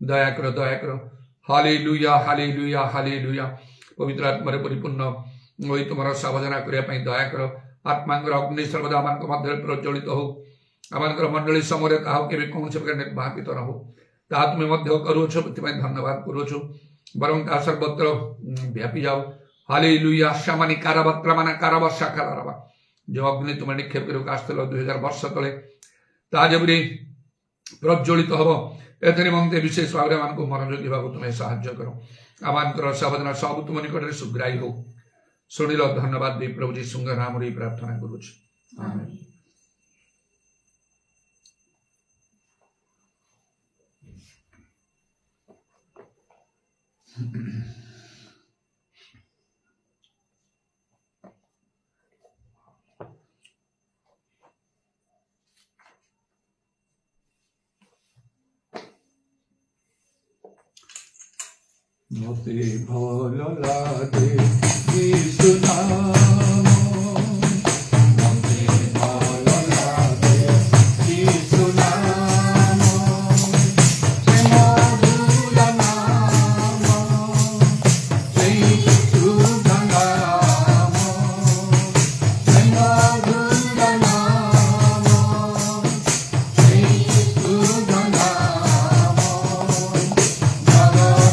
दया करो दया करो। Hallelujah hallelujah hallelujah. पवित्र आत्मा परिपूर्ण वही तुम सावधान करने दया कर। आत्मांकर अग्नि सर्वदा आम मध्य प्रज्वलित हो। आम मंडली समय के कौन से प्रकार निर्वापित न हो ता तुम्हें करुच धन्यवाद करुच बरं ता सर्वत्र व्यापी जाओ। हालेलुया। शामानी काराबात्रा काराबासा काराबा जो अग्नि तुम्हें निक्षेप कर 2000 वर्ष तले ताजबरी प्रज्वलित हम ए निमंते विशेष भाव में मनोयोगी भाव तुम्हें साहाय्य कर। आम सावधान सब तुम निकट सुग्राही हो। शुणिल धन्यवाद दे प्रभु जी सुंदर नाम प्रार्थना करुच आमेन। मोते भल लागे यीशु नाम, मोते भल लागे यीशु नाम, से मधुर नाम, से शुद्ध नाम, से मधुर नाम, से शुद्ध नाम, जगत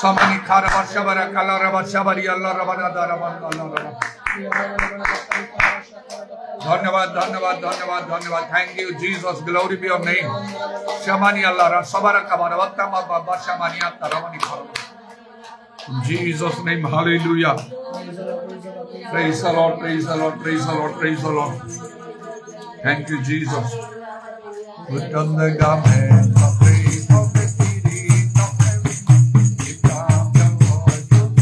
Samani khara bashabara kalara bashabari Allah rabana daraban Allah rabana. धन्यवाद धन्यवाद धन्यवाद धन्यवाद thank you Jesus glory be your name शमानी अल्लाह रा सबरा कबारा वत्ता मा बाबा शमानी आता रमनी करो Jesus name hallelujah praise the Lord praise the Lord praise the Lord praise the Lord thank you Jesus put on the garment of praise of the spirit of heaven lift up the voice of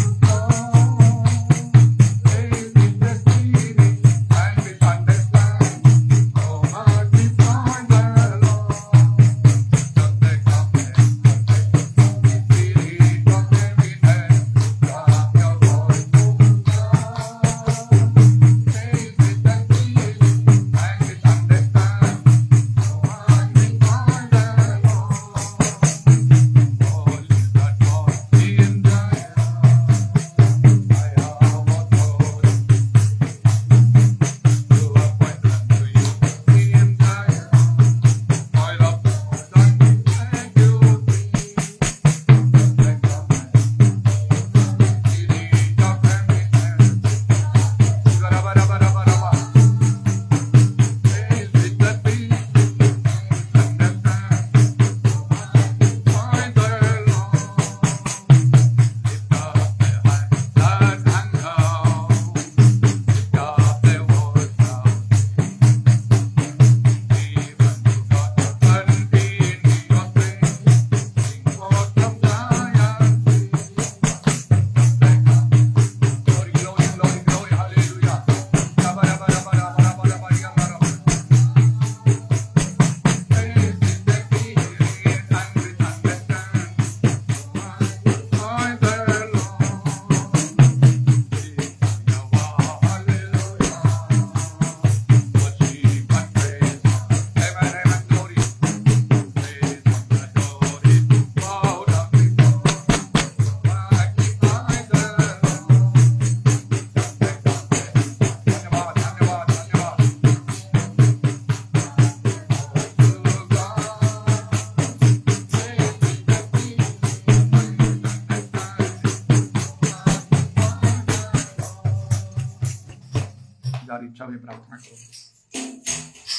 इच्छा में प्रार्थना करो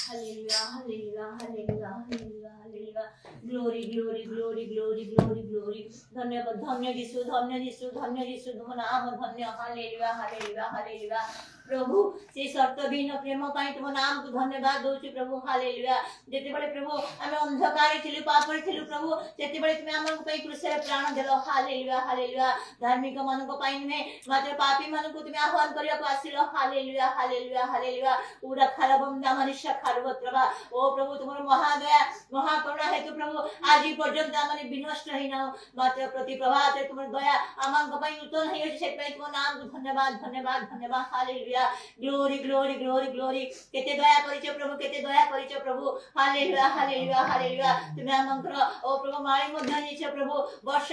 Hallelujah, hallelujah, hallelujah, hallelujah, hallelujah. Glory, glory, glory, glory, glory, glory. धन्यवाद धन्य यीशु तुम नाम धन्य hallelujah hallelujah hallelujah प्रभु से सर्तहीन प्रेम पाई तुम नाम को धन्यवाद दोछु प्रभु हालेलुया जेते बळे प्रभु आमे अंधकार थिलु पाप थिलु प्रभु जेते बळे तुमे हमन को पई क्रूस रे प्राण देलो हालेलुया हालेलुया धार्मिक मन को पाई में मात्र पापी मन को तुमे आह्वान करिया को आसिलो हालेलुया हालेलुया हालेलुया पूरा खरबंदा मनुष्य खरबत्रबा ओ प्रभु तुमर महादया महाकरुणा हेतु प्रभु आज पर्यंत आमने विनष्ट हैन मात्र प्रति प्रभात तुमर दया आमन को पई नूतन है से पई तुम नाम को धन्यवाद धन्यवाद धन्यवाद hallelujah glory glory glory glory केते दया करिछो प्रभु केते दया करिछो प्रभु हालेलुया हालेलुया हालेलुया तुमे आमंकर ओ प्रभु मारी मध्ये निछो प्रभु वर्ष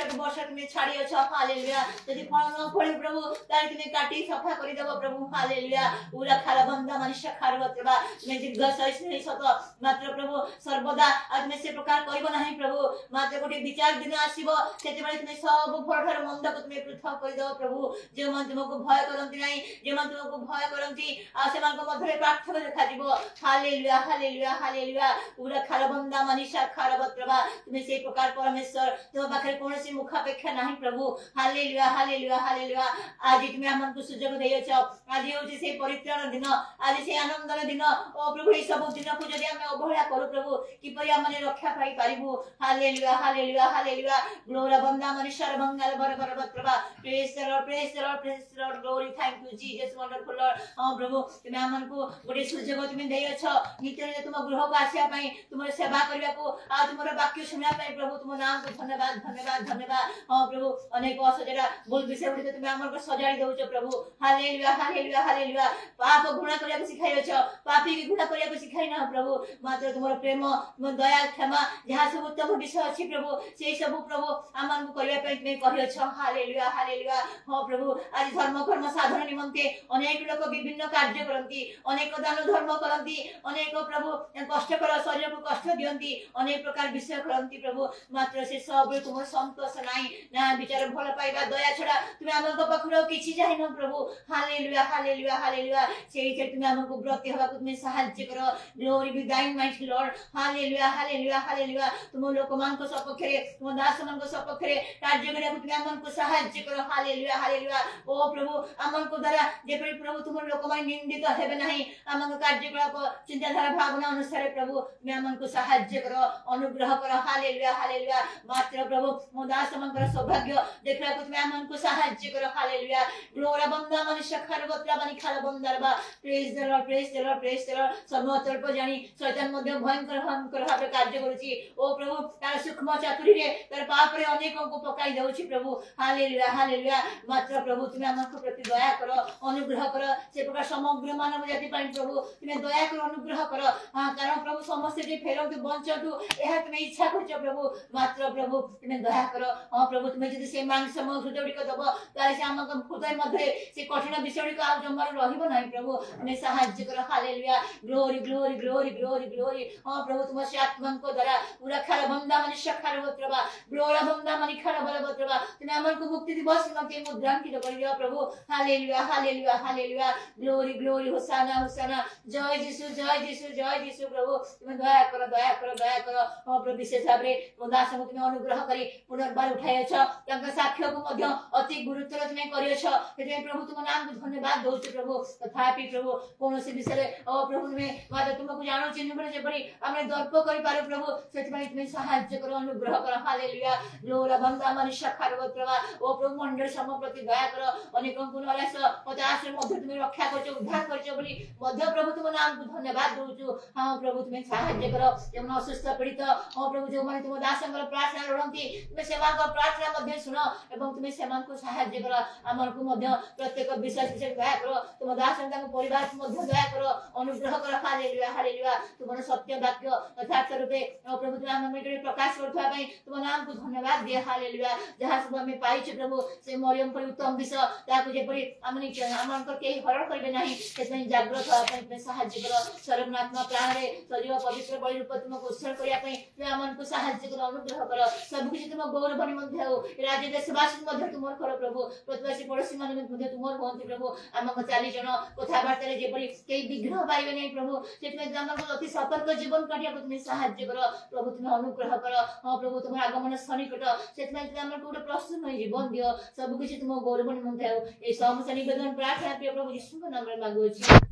तुमे छाडियो छ हालेलुया यदि फल न फळे प्रभु तार तुमे काटी सफा करि देबो प्रभु हालेलुया पूरा खालबंदा मनुष्य खारबत्रबा तुमे जिज्ञासा सहिष्णु सत मात्र प्रभु सर्वदा आत्मे से प्रकार करिबो नाही प्रभु मात्र गोटे विचार दिन आसीबो सेते बेले तुमे सब फल ठार मंद को तुमे पृथक करि देबो प्रभु जे मन तुमको भय करंती नाही जे मन तुमको भय करंती आ से मन को मधुर प्रार्थना देखा दिबो हालेलुया हालेलुया हालेलुया पूरा खालबंदा मनुष्य खारबत्रबा तुमे से प्रकार परमेश्वर तुम पाखरे कोनोसी मुखापेक्षा नाही प्रभु हालेलुया हालेलुया हालेलुया आज तुमे हमन को सुजोग देयछ आज होची से परित्राण दिन आज से आनंदर दिन ओ प्रभु ए सब दिन को जदि हम अवहेला करू प्रभु किपरि हमने रक्षा पाई पारिबो हालेलुया हालेलुया हालेलुया ग्लोरी बंदा मनुष्य मंगल बरबरबत्रबा praise the Lord glory thank you Jesus wonderful Lord हां प्रभु तुमे हमन को गोटे सुजोग तुमे देयछ नित्य तुम गृह को आसिया पई तुमर सेवा करिया को आ तुमर वाक्य सुनिया पई प्रभु तुम नाम को धन्यवाद धन्यवाद धन्यवाद हां प्रभु अनेक असजरा बोल विषय उठे तुमे हमन को सजाई दउछ प्रभु हालेलुया हालेलुया हालेलुया पाप गुणा करिया को सिखाइछ पापी की गुणा करिया को सिखाइ ना प्रभु मात्र तुमर प्रेम तुम दया क्षमा जहा सब उत्तम विषय अछि प्रभु से सब प्रभु हमन को करिया पई तुमे कहियो छ हालेलुया हालेलुया हां प्रभु आज धर्म कर्म साधन निमंते अनेक लोक विभिन्न कार्य करती अनेक दान धर्म करती अनेक प्रभु कष्टकर शरीर को कष्ट दियंती अनेक प्रकार विषय करती प्रभु मात्र से सब तुम संतोष नाही ना विचार भल पाइबा दया छड़ा तुम हमको पखरो किछि जाहि न प्रभु हालेलुया हालेलुया हालेलुया सेही जे तुम हमको ब्रती हवा तुम सहाय्य करो ग्लोरी बी दाइन mighty Lord hallelujah hallelujah hallelujah तुम लोक मान को सपक्षरे तुम दास मान को सपक्षरे कार्य करे तुम हमको सहाय्य करो हालेलुया हालेलुया ओ प्रभु हमको द्वारा जेपरि प्रभु तुम लोक मान निंदित हेबे नाही हमको कार्यकलाप चिंताधारा भावना अनुसार प्रभु तुम हमको सहाय्य करो अनुग्रह करो हालेलुया हालेलुया मात्र प्रभु मो दास मान सौभाग्य देखला तुम हमको सहाय्य करो हालेलुया ग्लोरा बंदा मनुष्य खरगोत्रा बनी खाल बंदरबा praise the Lord praise the Lord praise the Lord सर्वतर्प जानी शैतान मध्ये भयंकर भावे कार्य करूची ओ प्रभु तार सूक्ष्म चातुरी रे तार पाप रे अनेकों को पकाई देउची प्रभु हालेलुया हालेलुया मात्र प्रभु तुम हमको प्रति दया करो अनुग्रह करो से प्रकार समग्र मानव जाति पाई प्रभु तुम दया करो अनुग्रह करो हां कारण प्रभु समस्त जे फेरंतु बंचतु एहा तुम इच्छा करछ प्रभु मात्र प्रभु तुम दया करो हां प्रभु तुम जदि से मांग समय हृदय को दबो ताले से हमको हृदय मध्ये से कठिन विषय को आ जमर रहिबो नाही प्रभु तुम सहाय्य करो hallelujah glory glory glory glory glory हां प्रभु तुम से आत्मा को द्वारा पूरा खार बंदा मनुष्य खार होत्रबा ग्लोरा बंदा मनि खार बल होत्रबा तुम हमको मुक्ति दिवस मते मुद्रांकित करियो प्रभु hallelujah hallelujah hallelujah glory glory hosanna hosanna जय यीशु प्रभु तुम दया करो दया करो दया करो हां प्रभु विशेष भाबरे दास को तुम अनुग्रह करी पुनर्बार उठायछ तंका साक्ष्य को मध्य अति गुरुत्व तुम करियछ तेरे प्रभु तुम नाम को धन्यवाद दउछ प्रभु तथापि प्रभु कोनोसी विषय ओ प्रभु में माता तुमको जानो चिन्ह पर जेपरि हमरे दर्प करि पारो प्रभु सेति तुम सहाय्य करो अनुग्रह करो हालेलुया ग्लोरा बंदा मनुष्य खारवत्रवा ओ प्रभु मंडल सम प्रति दया करो अनेकों को नरास 50 रे मध्य तुम रक्षा करछो उद्धार करछो बोली मध्य प्रभु तुम नाम को धन्यवाद दउछु हां प्रभु तुम सहाय्य करो जेमन असुस्थ पीड़ित ओ प्रभु जो माने तुम दासंकर प्रार्थना रडंती तुम सेवा को प्रार्थना मध्य सुनो एवं तुम सेमान को सहाय्य करो हमर को मध्य प्रत्येक विश्वास से दया करो तुम दासन का परिवार को मध्य दया करो अनुग्रह करो हालेलुया हालेलुया तुमर सत्य वाक्य यथार्थ रूपे प्रभु तुम हम में प्रकाश करथवा पई तुम नाम को धन्यवाद दे हालेलुया जहां सब हमें पाइछ प्रभु से मरियम पर उत्तम विषय ताकू जेपरि हमनी हमनकर के हरण करबे नाही सेतै जागृत होआ पई तुम सहाय्य करो सर्वनात्मा प्राण रे सजीव पवित्र बलि रूप तुमको उत्सर्ग करिया पई तुम हमनको सहाय्य करो अनुग्रह करो सब कुछ तुम गौरव बनि मध्य हो राज्य देशवासी मध्य तुमर करो प्रभु प्रतिवासी पड़ोसी मान मध्य तुमर होंती प्रभु हमको 40 जन कथा वार्ता रे जेपरि केई विग्रह पाइबे नै प्रभु सेतै हमको अति सतर्क जीवन काटिया को तुम सहाय्य करो प्रभु तुम अनुग्रह करो हां प्रभु तुम आगमन सनिकट सेतै तुम हमको गोटे प्रसन्न जीवन दियो सब कुछ तुम गौरव बनि मध्य हो ए समस्त निवेदन प्रार्थना प्रिय प्रभु यीशु के नाम रे मांगु छी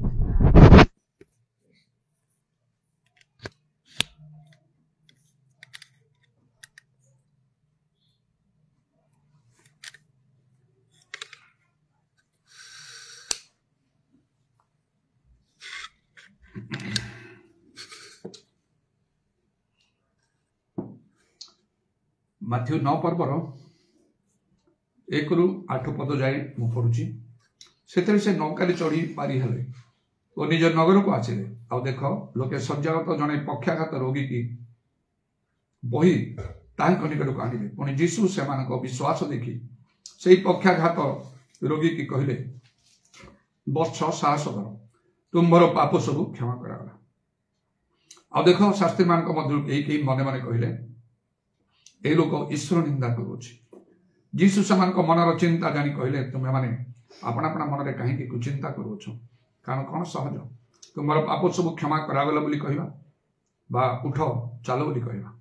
माथ्यू 9 पर्वर 1 रु 8 पद जाए मु पढ़ुची से से नौका चढ़ी पारी हेले और निज नगर को आसिले आ देख लोके सज्जागत जड़े पक्षाघात रोगी की बही निकट को आनिले पुणी जीशु से विश्वास देखी से पक्षाघात रोगी की कहले बस साहस कर तुम्हार पाप सब क्षमा करागला आ देख शास्त्री मान मध्य मने मने कहले ए लोक ईश्वर निंदा करुछि जीशु समान मनर चिंता जानी कहले तुम्हें माने अपना अपना मन में कहीं कुचिंता करुछ कारण कौन सहज तुम्हार पाप सब क्षमा करागला बोली कहबा बा उठ चलो बोली कहबा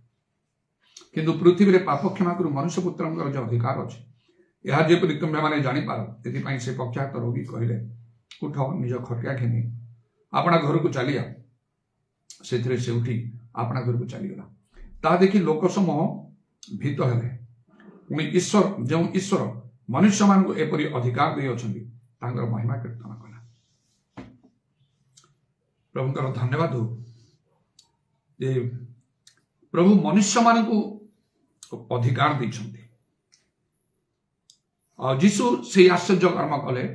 किंतु पृथ्वी रे पाप क्षमा करू मनुष्य पुत्रंकर जो अधिकार अछि यह जेपरि तुम्हें माने जानि पारो एथि से पक्षाघात रोगी कहले उठ निज खटिया घेनी अपना घर को चलिया से उठी अपना घर को चलीगला ता देखी लोक समूह भीत हेले पुणी ईश्वर जो ईश्वर मनुष्य मान को एपरी अधिकार दे अछंती तांकर महिमा कीर्तन कला प्रभुंकर धन्यवाद हो जे प्रभु मनुष्य मान को अधिकार देछंती और जीशु से आश्चर्य कर्म कले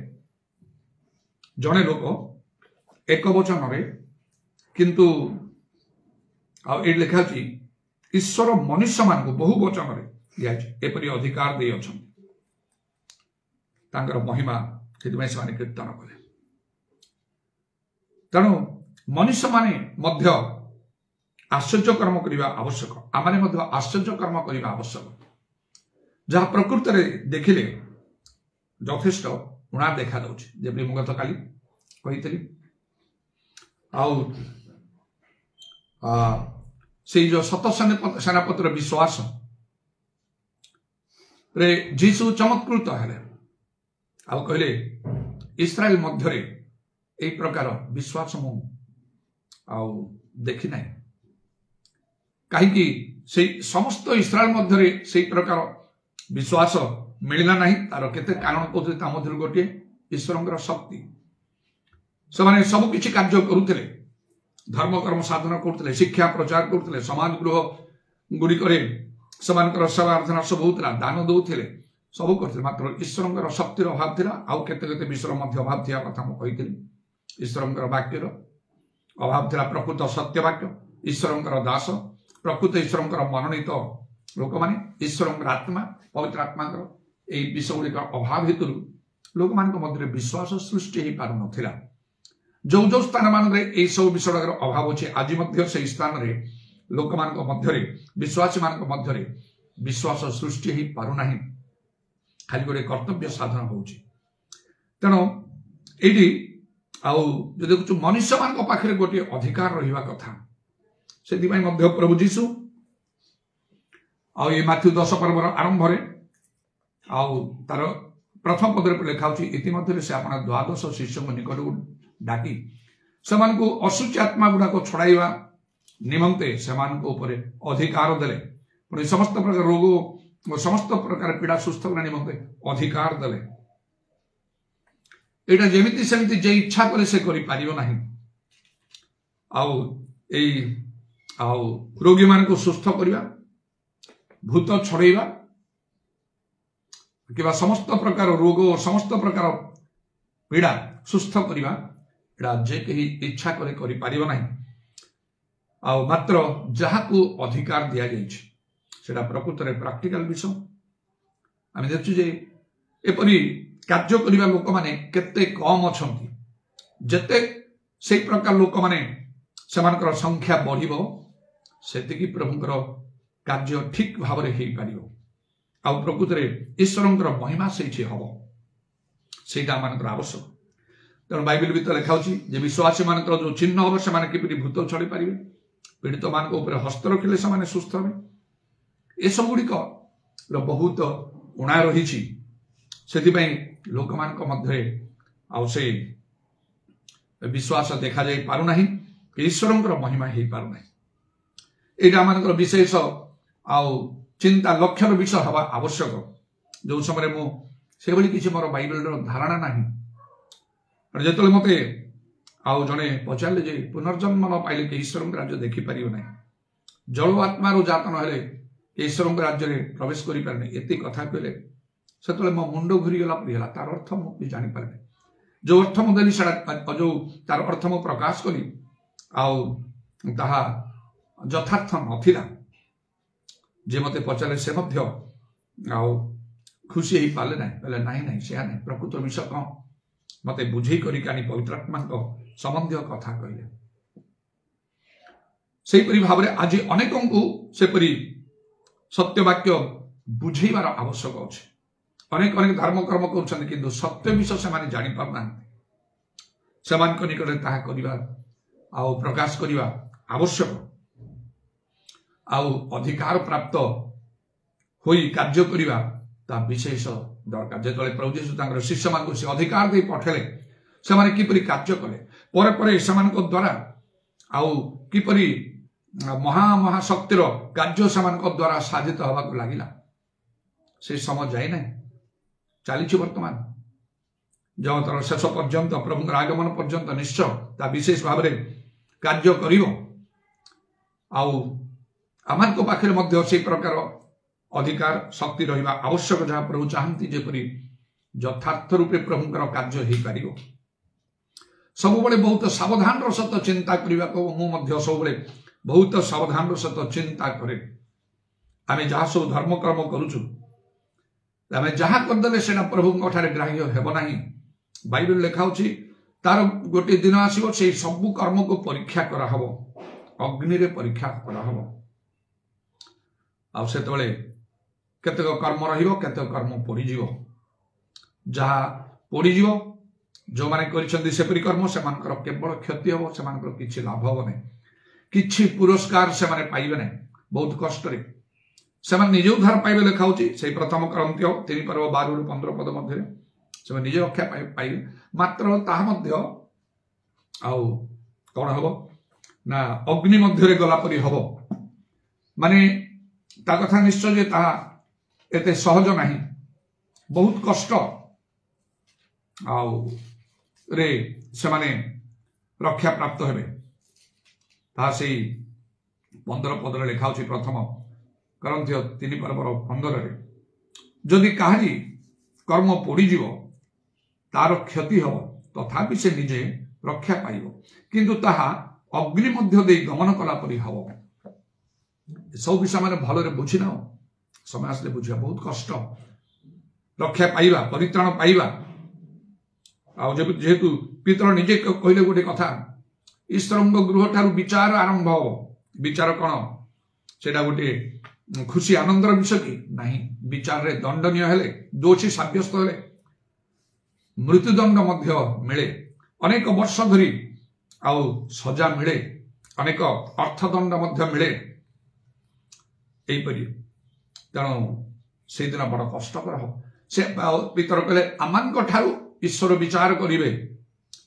जने लोक एक वचन रे किंतु आ ए लिखा छी ईश्वर मनुष्य मान को बहु वचन रे दिया एपरी अधिकार दे अछंती तांकर महिमा से कीर्तन कले तेणु मनुष्य माने मध्य आश्चर्य कर्म करने आवश्यक आम आश्चर्य कर्म करने आवश्यक जहाँ प्रकृत में देखिले यथेष्ट उणा देखा जमी मुझे गत काली कही से जो शत सेनापतिर विश्वास रे जीसु चमत्कृत हेले आ कहले इस्राएल मध्य यही प्रकार विश्वास मु देखी ना कहीं समस्त इस्राएल मध्य से प्रकार विश्वास मिलना नहीं तार केते कारण कहते गोटे ईश्वर शक्ति से सबकि कार्य करुले धर्म कर्म साधन करते शिक्षा प्रचार करते समाज गृह गुड़िक सेवा आराधना सब होता दान दौले सब करते मात्र ईश्वर शक्तिर अभाव था आउ केते विश्वर अभाव था कथा मुझे ईश्वर वाक्यर अभाव था प्रकृत सत्य वाक्य ईश्वर दास प्रकृत ईश्वर मनोनीत लोक मैंने ईश्वर आत्मा पवित्र आत्मा यही विषय गुड़िक अभाव हेतु लोक मध्य विश्वास सृष्टि हो पार नाला जो जो स्थान मान सब विषय अभाव अच्छे आज से स्थान में लोक मध्य विश्वासी मान मध्य विश्वास सृष्टि हो पारना खाली गोटे कर्तव्य साधन हो तेणु ये देखु मनुष्य मान पाखे गोटे अधिकार रहा कथा से प्रभु जीशु ये माथ्यू 10 पर्वर आरंभ तार प्रथम पदर पर लिखा इतिमध्य से अपना द्वादश शिष्य निकट डाकी से अशुचि आत्मा गुड़ाक छड़ाइवा निमंते से अधिकार देले पुणी समस्त प्रकार रोग समस्त प्रकार पीड़ा सुस्थ करने निमंते अधिकार देले एटा जेमिति सेमिति जे इच्छा करे से करि पारिबो नाही रोगी मान को सुस्थ करवा भूत छड़ाइवा कि समस्त प्रकार रोग समस्त प्रकार पीड़ा सुस्थ करवा जे कहीं इच्छा करे पारिबो नाही मात्र जहाँ को अधिकार दि जाए प्रकृत में प्रैक्टिकल विषय आम देखु एपरी कार्य करने लोक मैंने केते कम अच्छा जिते से प्रकार लोक मैंने सेमानकर संख्या बढ़िबो सेतिकी प्रभुंकर कार्य ठीक भाव में हो पार प्रकृत में ईश्वर महिमा से हम से आवश्यक तेणु बाइबल भी तो लिखा विश्वासी मान जो चिन्ह हम से किपरि भूत छड़ी पारे पीड़ित मान हस्त रखिले से सुस्थ हे ये सब गुड़िक बहुत उणा रही से लोक मध्य से विश्वास देखा जा पारना ईश्वर महिमा हो पारना यहाँ मान विशेष चिंता लक्ष्यर विषय हवा आवश्यक जो समय मुझे किसी मोर बाइबल धारणा ना जो मत जड़े पचारे जे पुनर्जन्म न पाइले कि ईश्वर राज्य देखिपार ना जल आत्मार जातन हेले ईश्वर राज्य में प्रवेश करें ये कथा कहले से मो मुंड घूरीगला पड़ा तार अर्थ मुझे जापर जो अर्थ मुझे जो तार अर्थ मु प्रकाश कली यथार्थ नथिला जे मते पचारे से खुशी हो पारे ना कहले ना से ना प्रकृत विषय कौन मते बुझे करी पवित्र आत्मा संबंधी कथा कहले से भाव में आज अनेक को सेपरी सत्यवाक्य बुझेबार आवश्यक अच्छे अनेक अनेक धर्म कर्म कर सत्य विषय से जानी पारना से निकट करने प्रकाश करने आवश्यक अधिकार प्राप्त होई कार्य करने विशेष दरकार जो प्रभु जीशु शिष्य मान से अधिकार दे पठेले से किपरि कार्य कले से द्वारा किपरि महाशक्तिर कार्य से द्वारा साधित हवा लगिला से समय जाए ना चली वर्तमान जगतर शेष पर्यंत प्रभु आगमन पर्यंत निश्चय विशेष भाव में कार्य कर पाखे से प्रकार अधिकार शक्ति रहा आवश्यक जहाँ प्रभु चाहती जेपरी यथार्थ रूपे प्रभुंर कार्य हो पार सब बहुत सावधान सहित चिंता करने को सब बहुत सावधान सहित चिंता करे आम जहाँ सब धर्म कर्म करुचु आम जहाँ करदे से प्रभु ग्राह्य हेब ना बाइबल लिखा तार गोटे दिन आसो से सबू कर्म को परीक्षा कराहब अग्नि रे परीक्षा कराहब आ से केतेक कर्म रहिबो केतेक कर्म पड़ी जीवो जहा पड़ी जीवो जो माने करिसंदी सेपरि कर्म से मानकर केवल क्षति हो से मानकर किछि लाभ हो नै किछि पुरस्कार से माने पाइबे नै बहुत कष्ट रे से माने निज उद्धार पाइबे लेखाउची से प्रथम क्रंत्य 3 पर्व 12 रु 15 पद मध्ये से निज रक्षा पाइबे मात्र ताहा मध्ये आउ कोन हबो ना अग्नि मध्ये रे गला परि हबो माने ता कथा निश्चय जे ताहा एते सहज नहीं बहुत कष्ट आउ रे से माने रक्षा प्राप्त हेबे ता से 15 पद रे लिखाउची प्रथम करंथ्य 3 पर्व 15 रे जदि काहरी कर्म पड़ी जीवो तार क्षति हो तथापि से निजे रक्षा पाइबो किंतु ताहा अग्नि मध्य दे गमन कला परि हबो सब विषय माने भलो रे बुझी नाओ समय आसले बुझिया बहुत कष्ट रक्षा पाइबा परित्राण पाइबा आ जेहेतु पितर निजे कहले गोटे कथा ईश्वरंग गृह ठारू विचार आरंभ हो विचार कौन सेटा गोटे खुशी आनंदर विषय कि नहीं विचार रे दंडनीय हेले दोषी साब्यस्त हेले मृत्युदंड मध्य मिले अनेक वर्ष धरी आउ सजा मिले अनेक अर्थदंड मध्य मिले एपरि तेणु से दिन बड़ कष्टकर हो से पितर कहले आमान ठारू ईश्वर विचार करिवे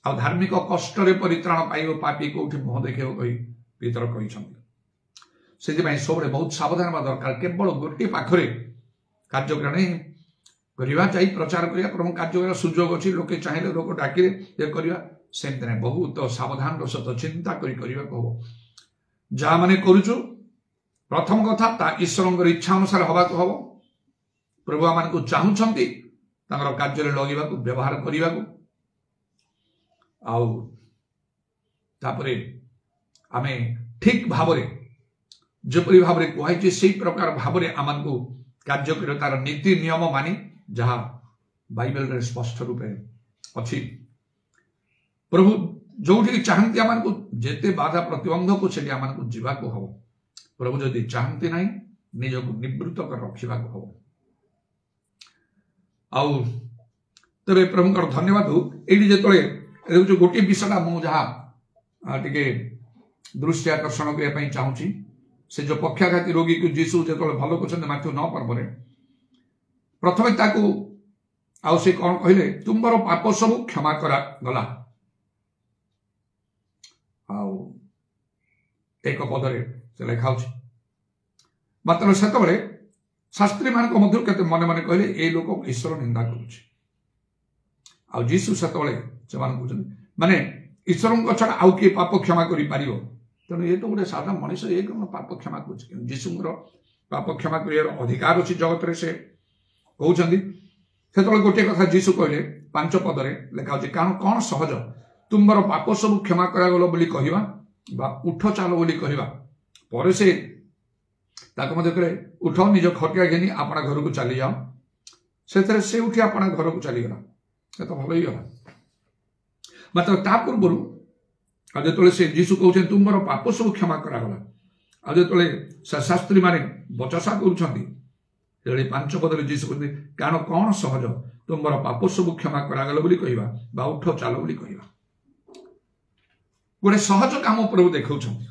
आ धार्मिक कष्ट रे परित्राण पाइबो पापी कोठी मुह देखियो कहि पितर कहिसंती सेति पई सबरे बहुत सावधान बा दरकार केवल गोटे पाखरे कार्यक्रम करिवा चाहि प्रचार करिया प्रमुख कार्य सुजोग अछि लोके चाहिले लोक डाकिरे ये करिवा सेमते नै बहुत सावधान रो सत चिंता करिवा को जा माने करूछु प्रथम कथा ता ईश्वरंकर इच्छा अनुसार हवा को हबो प्रभु आमान को चाहुछंती तांगर कार्य रे लगिबा को व्यवहार करिबा को आउ तापरे आमे ठीक भाबरे जेपरि भाबरे कहै छै प्रकार भाबरे आमान को कार्य कर तार नीति नियम मानी जहा बाइबल रे स्पष्ट रूपे अछि प्रभु जोठी चाहंती आमान को जेते बाधा प्रतिबंध को सेठी आमान को जीवा को हो प्रभु जदि चाहंती नहीं निज को निवृत्त कर रखिबा को हो आउ तबे प्रभुकर धन्यवाद हो एडी जेतले जो गोटे विषयटा मु जहा टिके दृष्टि आकर्षण करिया पई चाहूची से जो पक्षाघाती रोगी को जीसु जेतले भलो करछन माथु 9 पर्व रे प्रथमे ताकू आउ से कोन कहिले तुमरो पाप सब क्षमा करा गला आउ एक पद रे से लेखाउची मात्र सेतबेले शास्त्री मान को मध्य केते मने मने कहले ए लोक ईश्वर निंदा करूची आ जीसु सेतबेले से मान बुझन माने ईश्वर को छडा आउ के पाप क्षमा करि पारियो तनो ए तो गोटे साधा मनुष्य एक पाप क्षमा करूची जीसुर पाप क्षमा करियार अधिकार अछि जगत रे से कहउछंदी सेतबेले गोटे कथा जीसु कहले 5 पद रे लेखाउची कारण कोन सहज तुमरो पाप सब क्षमा करा गलो बोली कहिबा बा उठ चालो बोली कहिबा परे से ताको मते करे उठ निज खटिया घेनी आपना घर को चली जाओ सेतरे से उठी आपना घर को चली गला से तो भलो ही गला मात्र ता पूर्वरु आ जेतले से जीसु कहउछन तुमरो पाप सब क्षमा करा गला आ जेतले शास्त्री माने बचसा करूछंती तेले 5 पद रे जीसु कहते कारण कोन सहज तुमरो पाप सब क्षमा करा गलो बोली कहिबा बा उठ चालो बोली कहिबा गोटे सहज काम प्रभु देखौछंती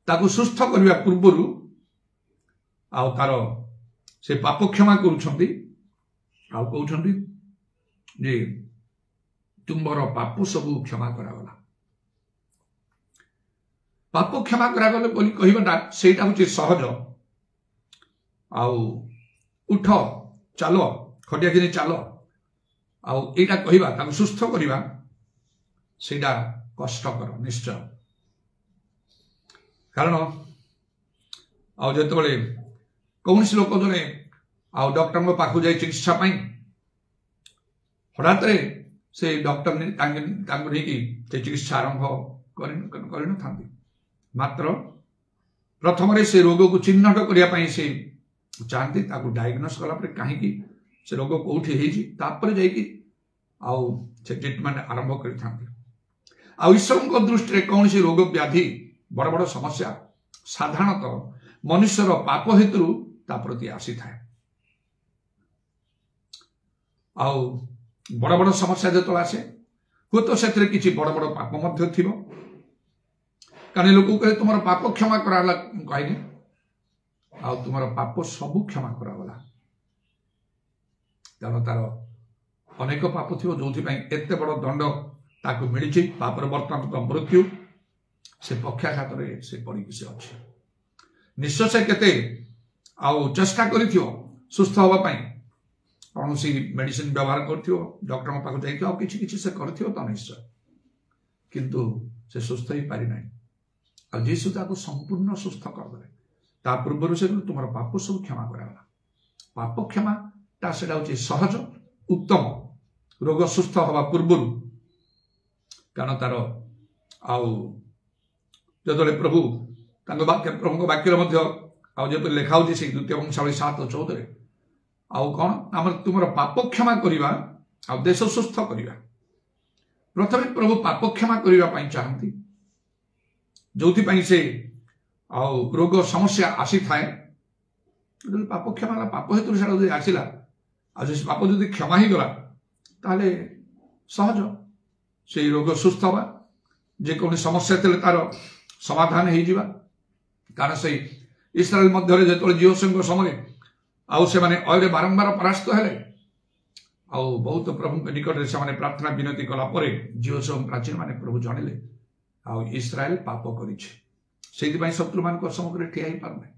ताकू सुस्थ करबा पूर्वरु आ तार से पाप क्षमा करूछंती आ कहउछंती जे तुमरो पाप सब क्षमा करा गला पाप क्षमा करा गले बोली कहिबाटा सेटा होची सहज आ उठ चालो खटिया किने चालो आ एटा कहिबा ताकू सुस्थ करबा सेटा कष्टकर निश्चय कारण आ जेतबेले कौनसी लोक जने आ डॉक्टर को पाखु जाय चिकित्सा पाई हठात रे से डॉक्टर ने तांग की चिकित्सा आरंभ करिन थांती मात्र प्रथम रे से रोग को चिन्हट करिया पाई से चाहती ताकू डायग्नोस कला पर काहे की से रोग कोठी हेजी तापर जाई की आउ से ट्रिटमेंट आरंभ कर ईश्वर दृष्टि कौन सी रोग व्याधि बड़ बड़ समस्या साधारणतः मनुष्यर पाप हेतु ता प्रति आसी थाए आउ बड़ बड़ समस्या जो आसे हूँ तो से किसी बड़ बड़ पाप थी कारण लोक कहे तुम पाप क्षमा कराला कहनी आ तुम पाप सबू क्षमा करागला तेणु तार अनेक पाप थी जो एत बड़ दंड ताकू मिली पापर बर्तमान तो मृत्यु से पक्षाघात से पड़ी से अच्छे निश्चय से केते आउ चेष्टा कर सुस्थ होगापी कौन सी मेडिसिन व्यवहार कर डॉक्टर पाक जा कि से कर तो निश्चय किंतु से सुस्थ ही पारि ना आ जीशु ताको संपूर्ण सुस्थ करदे ता पूर्व से तुम पाप सब क्षमा कराला पाप क्षमा ता से सहज उत्तम रोग सुस्थ हवा पूर्व कारण तार आउ जो प्रभु प्रभु वाक्य जो लिखा हो द्वितीय वंशावली 7:14 आउ कौन आम तुम पाप क्षमा करवा आ देश सुस्थ करवा प्रथम प्रभु पाप क्षमा करने चाहती जो से आउ रोग समस्या आसी थाए पाप क्षमा पाप हेतु से आसला आज पाप जो क्षमा ही गला ताले सहज से रोग सुस्थ हवा जेको समस्या थे तार समाधान हो जावा कारण से इस्राएल मध्य जो जीवों समय आउ से माने अरे बारंबार परास्त हेले आउ बहुत प्रभु निकट से प्रार्थना विनती कला जीवों प्राचीन माने प्रभु जानिले आउ इस्राएल पाप कर शत्रु मान सम्मुख ठिया ही पारना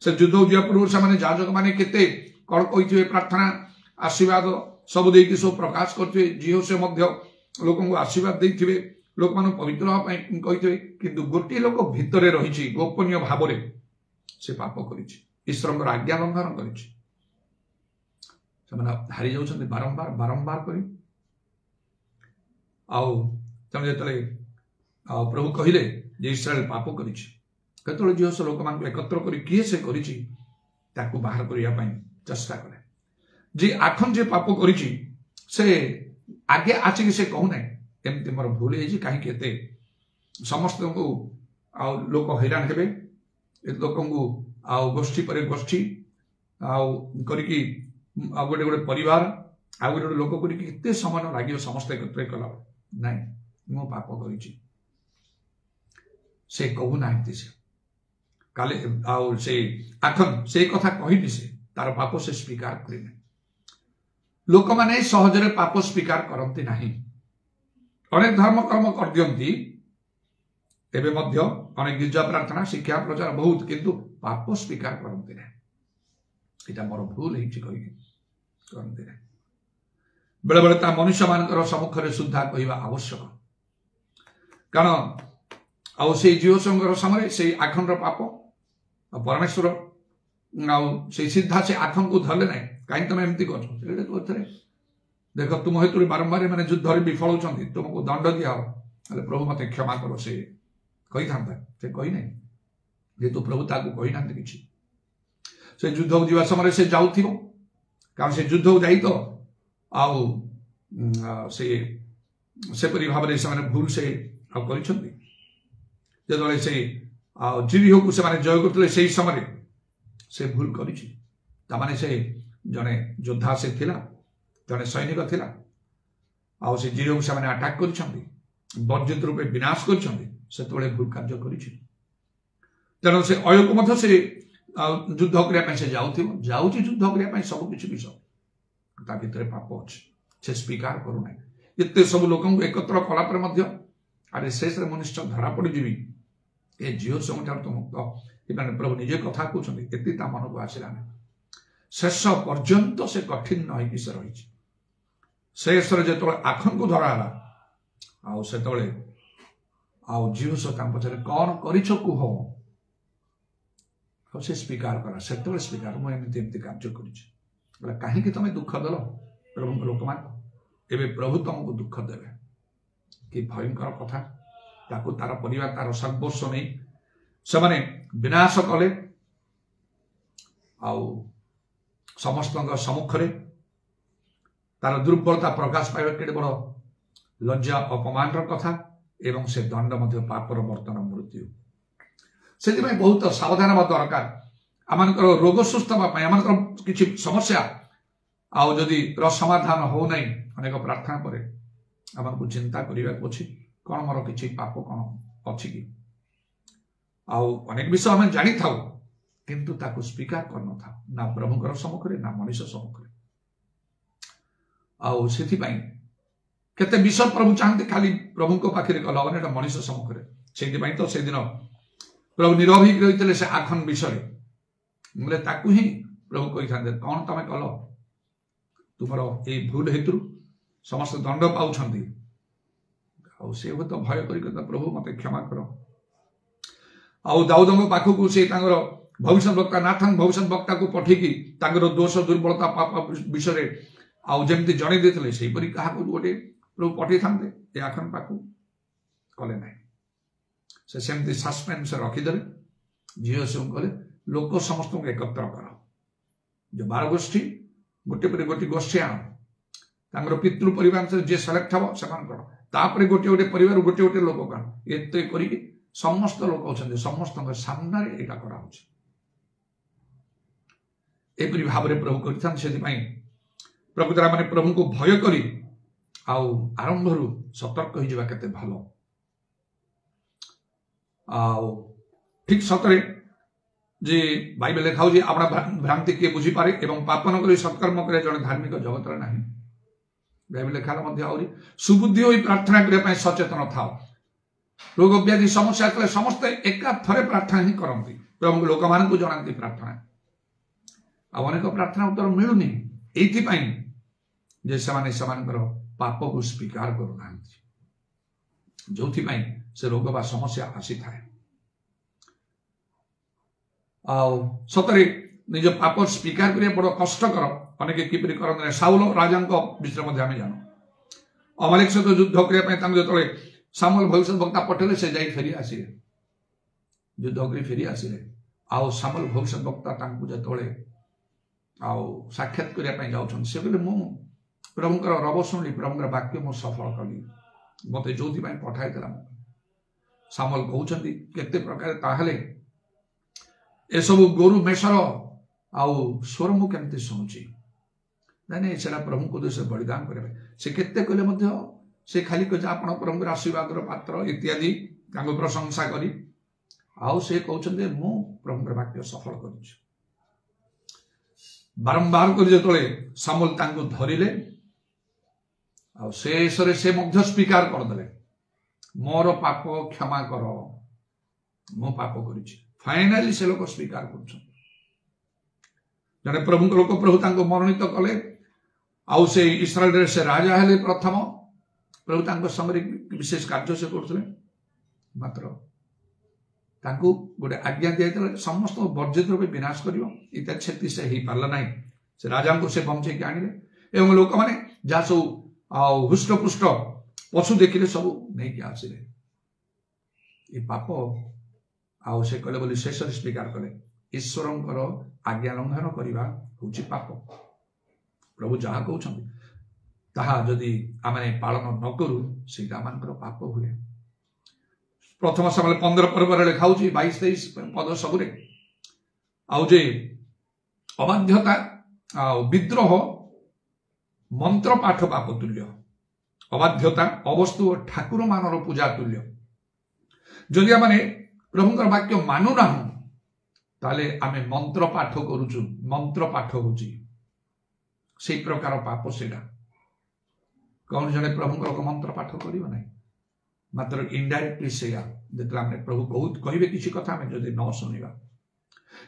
से युद्ध जा पूर्व से जाजक मैंने केते कौन कही प्रार्थना आशीर्वाद सब देकी सब प्रकाश करते जीव से लोक आशीर्वाद देते लोक मान पवित्र हाँपाई कही किंतु गोटे लोक भितर रही गोपनीय भाव से पाप कर ईश्वर आज्ञा लंघन कर हारी जाऊँ बारंबार बारंबार कर प्रभु कहले इस्राएल पाप कर जीवस लोक मान एकत्र कर किए से कर बाहर करने चेष्टा करे जी आखन जे पाप कर आगे आसिक से कहूना एमती मोर भूल है कहीं समस्त को लोक हैरान हे लोक गोष्ठी पर गोष्ठी गोटे गोटे परिवार आ गोटे लोक करते समय लगे समस्त एकत्र कला ना मो पाप कर से कहूना से काले से आखन से कथा कहनी से तार पाप से स्वीकार करें लोक माने सहजरे पाप स्वीकार करते नहीं अनेक धर्म कर्म कर दियंती एबे मध्य अनेक गिरजा प्रार्थना शिक्षा प्रचार बहुत किंतु पाप स्वीकार करते नहीं इटा मोर भूल है करते नहीं बेले बेले ता मनुष्य मान सम्मुख में सुधा कहवा आवश्यक कारण आउ से जीव संगर समय से आखन पाप परमेश्वर से सीधा से आखन को धरले ना कहीं तुम एमती कर देख तुम हेतु बारंबार मैंने युद्ध विफल होती तुमको दंड दिया प्रभु मत क्षमा करो से कही था से कही ना जेतु प्रभु ताकू कही ना कि से युद्ध जीवा समय से जाऊ कारण से युद्ध जाई तो आउ सेपरी भाव से भूल से कर से जिरिहो को से जय करते से समय से भूल कर से जड़े योद्धा से थिला जड़े सैनिक थिला आ से जिरिहो से अटैक कर बर्जित रूपे विनाश कर भूल कार्य कर तेणु से अयोग से युद्ध करने से जाऊँ युद्ध करने सबकि विषय भितर पाप अच्छे से स्वीकार करूना एत सब लोक एकत्र कलापर अरे शेष मनुष्य धरा पड़जी ए जीव संगठान तो मुक्त प्रभु निजे कथा कहते मन को आसला शेष पर्यंत से कठिन नई से रही शेष जो आखन को धराला से जीव पचारे कौन कह से स्वीकार करा से स्वीकार मुझे कार्य कर कहीं तुम दुख दल प्रभु लोक मान एवं प्रभु तुमको दुख देवे कि भयंकर कथा ताको तार परिवार तार सर्वस्व नहीं से माने विनाश कले समस्त सम्मुख तार दुर्बलता प्रकाश पाइबा केड़े बड़ लज्जा अपमान कथा एवं से दंड मध्य पापर वर्तन मृत्यु से बहुत सावधान हवा दरकार आम रोग सुस्थ आम किसी समस्या आउ जदि समाधान हो नहीं अनेक प्रार्थना पर आमको चिंता करने अच्छी कौन मोर किसी पाप कौन अच्छी कि आउ अनेक विषय आम जानी था किंतु ताको स्वीकार कर न था ना प्रभुकर सम्मुखें ना मनुष्य सम्मुखें आउ से केते विषय प्रभु चाहते खाली प्रभु को पाखे कल हमें मनुष्य सम्मुखें से तो से दिन प्रभु निरभिक रही से आखन विषय बोले ताकू ही प्रभु कही था कौन तुम कल तुमर ये भूल हेतु समस्त दंड पाँच से तो भय कर प्रभु मत क्षमा कर आउ दाऊद पाखक से भविष्य वक्ता नाथन भविष्य वक्ता को पठेकी दोष दुर्बलता पाप विषय आउ जमी जन देते से क्या गोटे प्रभु पठे था आखन पाक कले ना से सेमती सस्पेन्स रखीदे झील से कले लोक समस्त को एकत्र कर जो 12 गोष्ठी गोटे पर गोटे गोष्ठी आण पितृ परिवार जी सेलेक्ट हम से गोटे गोटे परिवार गोटे गोटे लोक आण एत कर समस्त लोक अच्छा समस्त सामने यहाँ करापरी भाव में प्रभु कर प्रकृतर मैंने प्रभु को भय करी आरंभ सतर्क होते भल ठीक सतरे जे बाइबल लिखा अपना भ्रांति किए बुझीपारे एवं पाप न करी सत्कर्म करे जड़े धार्मिक जगत ना बाइबल लिखा सुबुद्धि हो प्रार्थना करने सचेतन था रोग व्याधि समस्या कले समस्ते एका थरे प्रार्थना ही करती प्रभु लोक मान जनाती प्रार्थना अनेक प्रार्थना उत्तर मिलूनी ये पाप को स्वीकार करना जो से रोग बा समस्या आसी थाए सतरे निज पाप स्वीकार करिया बड़ कष्टकर अनेक किपरि करते साउल राजा विषय में जान अमालेक सहित युद्ध करने जो सामुएल भविष्य वक्ता पठेले से जाई फेरी आसिले युद्ध कर फेरी आसिले आउ सामुएल भविष्य वक्ता जो साक्षात करने जाऊँ से कहले मु प्रभुकर रब शुणी प्रभुकर वाक्य मु सफल कली मत जो पठाई सामुएल कहते केते प्रकार ताहले ए सब गोरु मेषर आउ स्वर मु केमती शुणुची नहीं सेटा प्रभु को देश बलिदान करें से केते कहले से खाली कह आप प्रभुकर आशीर्वाद पात्र इत्यादि प्रशंसा करी आउ से कहते मु प्रभुकर वाक्य सफल कर बारंबार कर जो सामुएल धरिले शेष से स्वीकार करदे मोर पाप क्षमा कर मो पाप कर फाइनाली से लोक स्वीकार कर जने प्रभु लोक प्रभु मनोनीत कले आउ से इस्राएल से राजा हेले प्रथम प्रभु समय विशेष कार्य से करते मात्र गोटे आज्ञा दिया समस्त वर्जित रूप विनाश कर इत्यादि से हो पारा ना से राजा को से बंचे आनिले एवं लोक मैंने जहाँ सब हृष्टपुष्ट पशु देखिले सब नहीं आसिले ये पाप आउ से कले बोली शेष स्वीकार कले ईश्वर आज्ञा लंघन करने हूँ पाप प्रभु जहाँ कहते ताहा जदि आमे पालन न करूँ से पाप हुए प्रथम समय 15 पर्व लिखा 22-23 पद सबुरे आउे अबाध्यता विद्रोह मंत्र पाठ पाप तुल्य अबाध्यता अवस्तु और ठाकुर मानर पूजा तुल्य जदि आमे प्रभुकर वाक्य मानु ना ताले आमे मंत्र पाठ करुचु मंत्र पाठ होची से प्रकार पाप सेटा कौन जने प्रभुकर मंत्र पाठ करियो नहीं मात्र इनडायरेक्टली से प्रभु कहे किसी कथा जदि न शुणा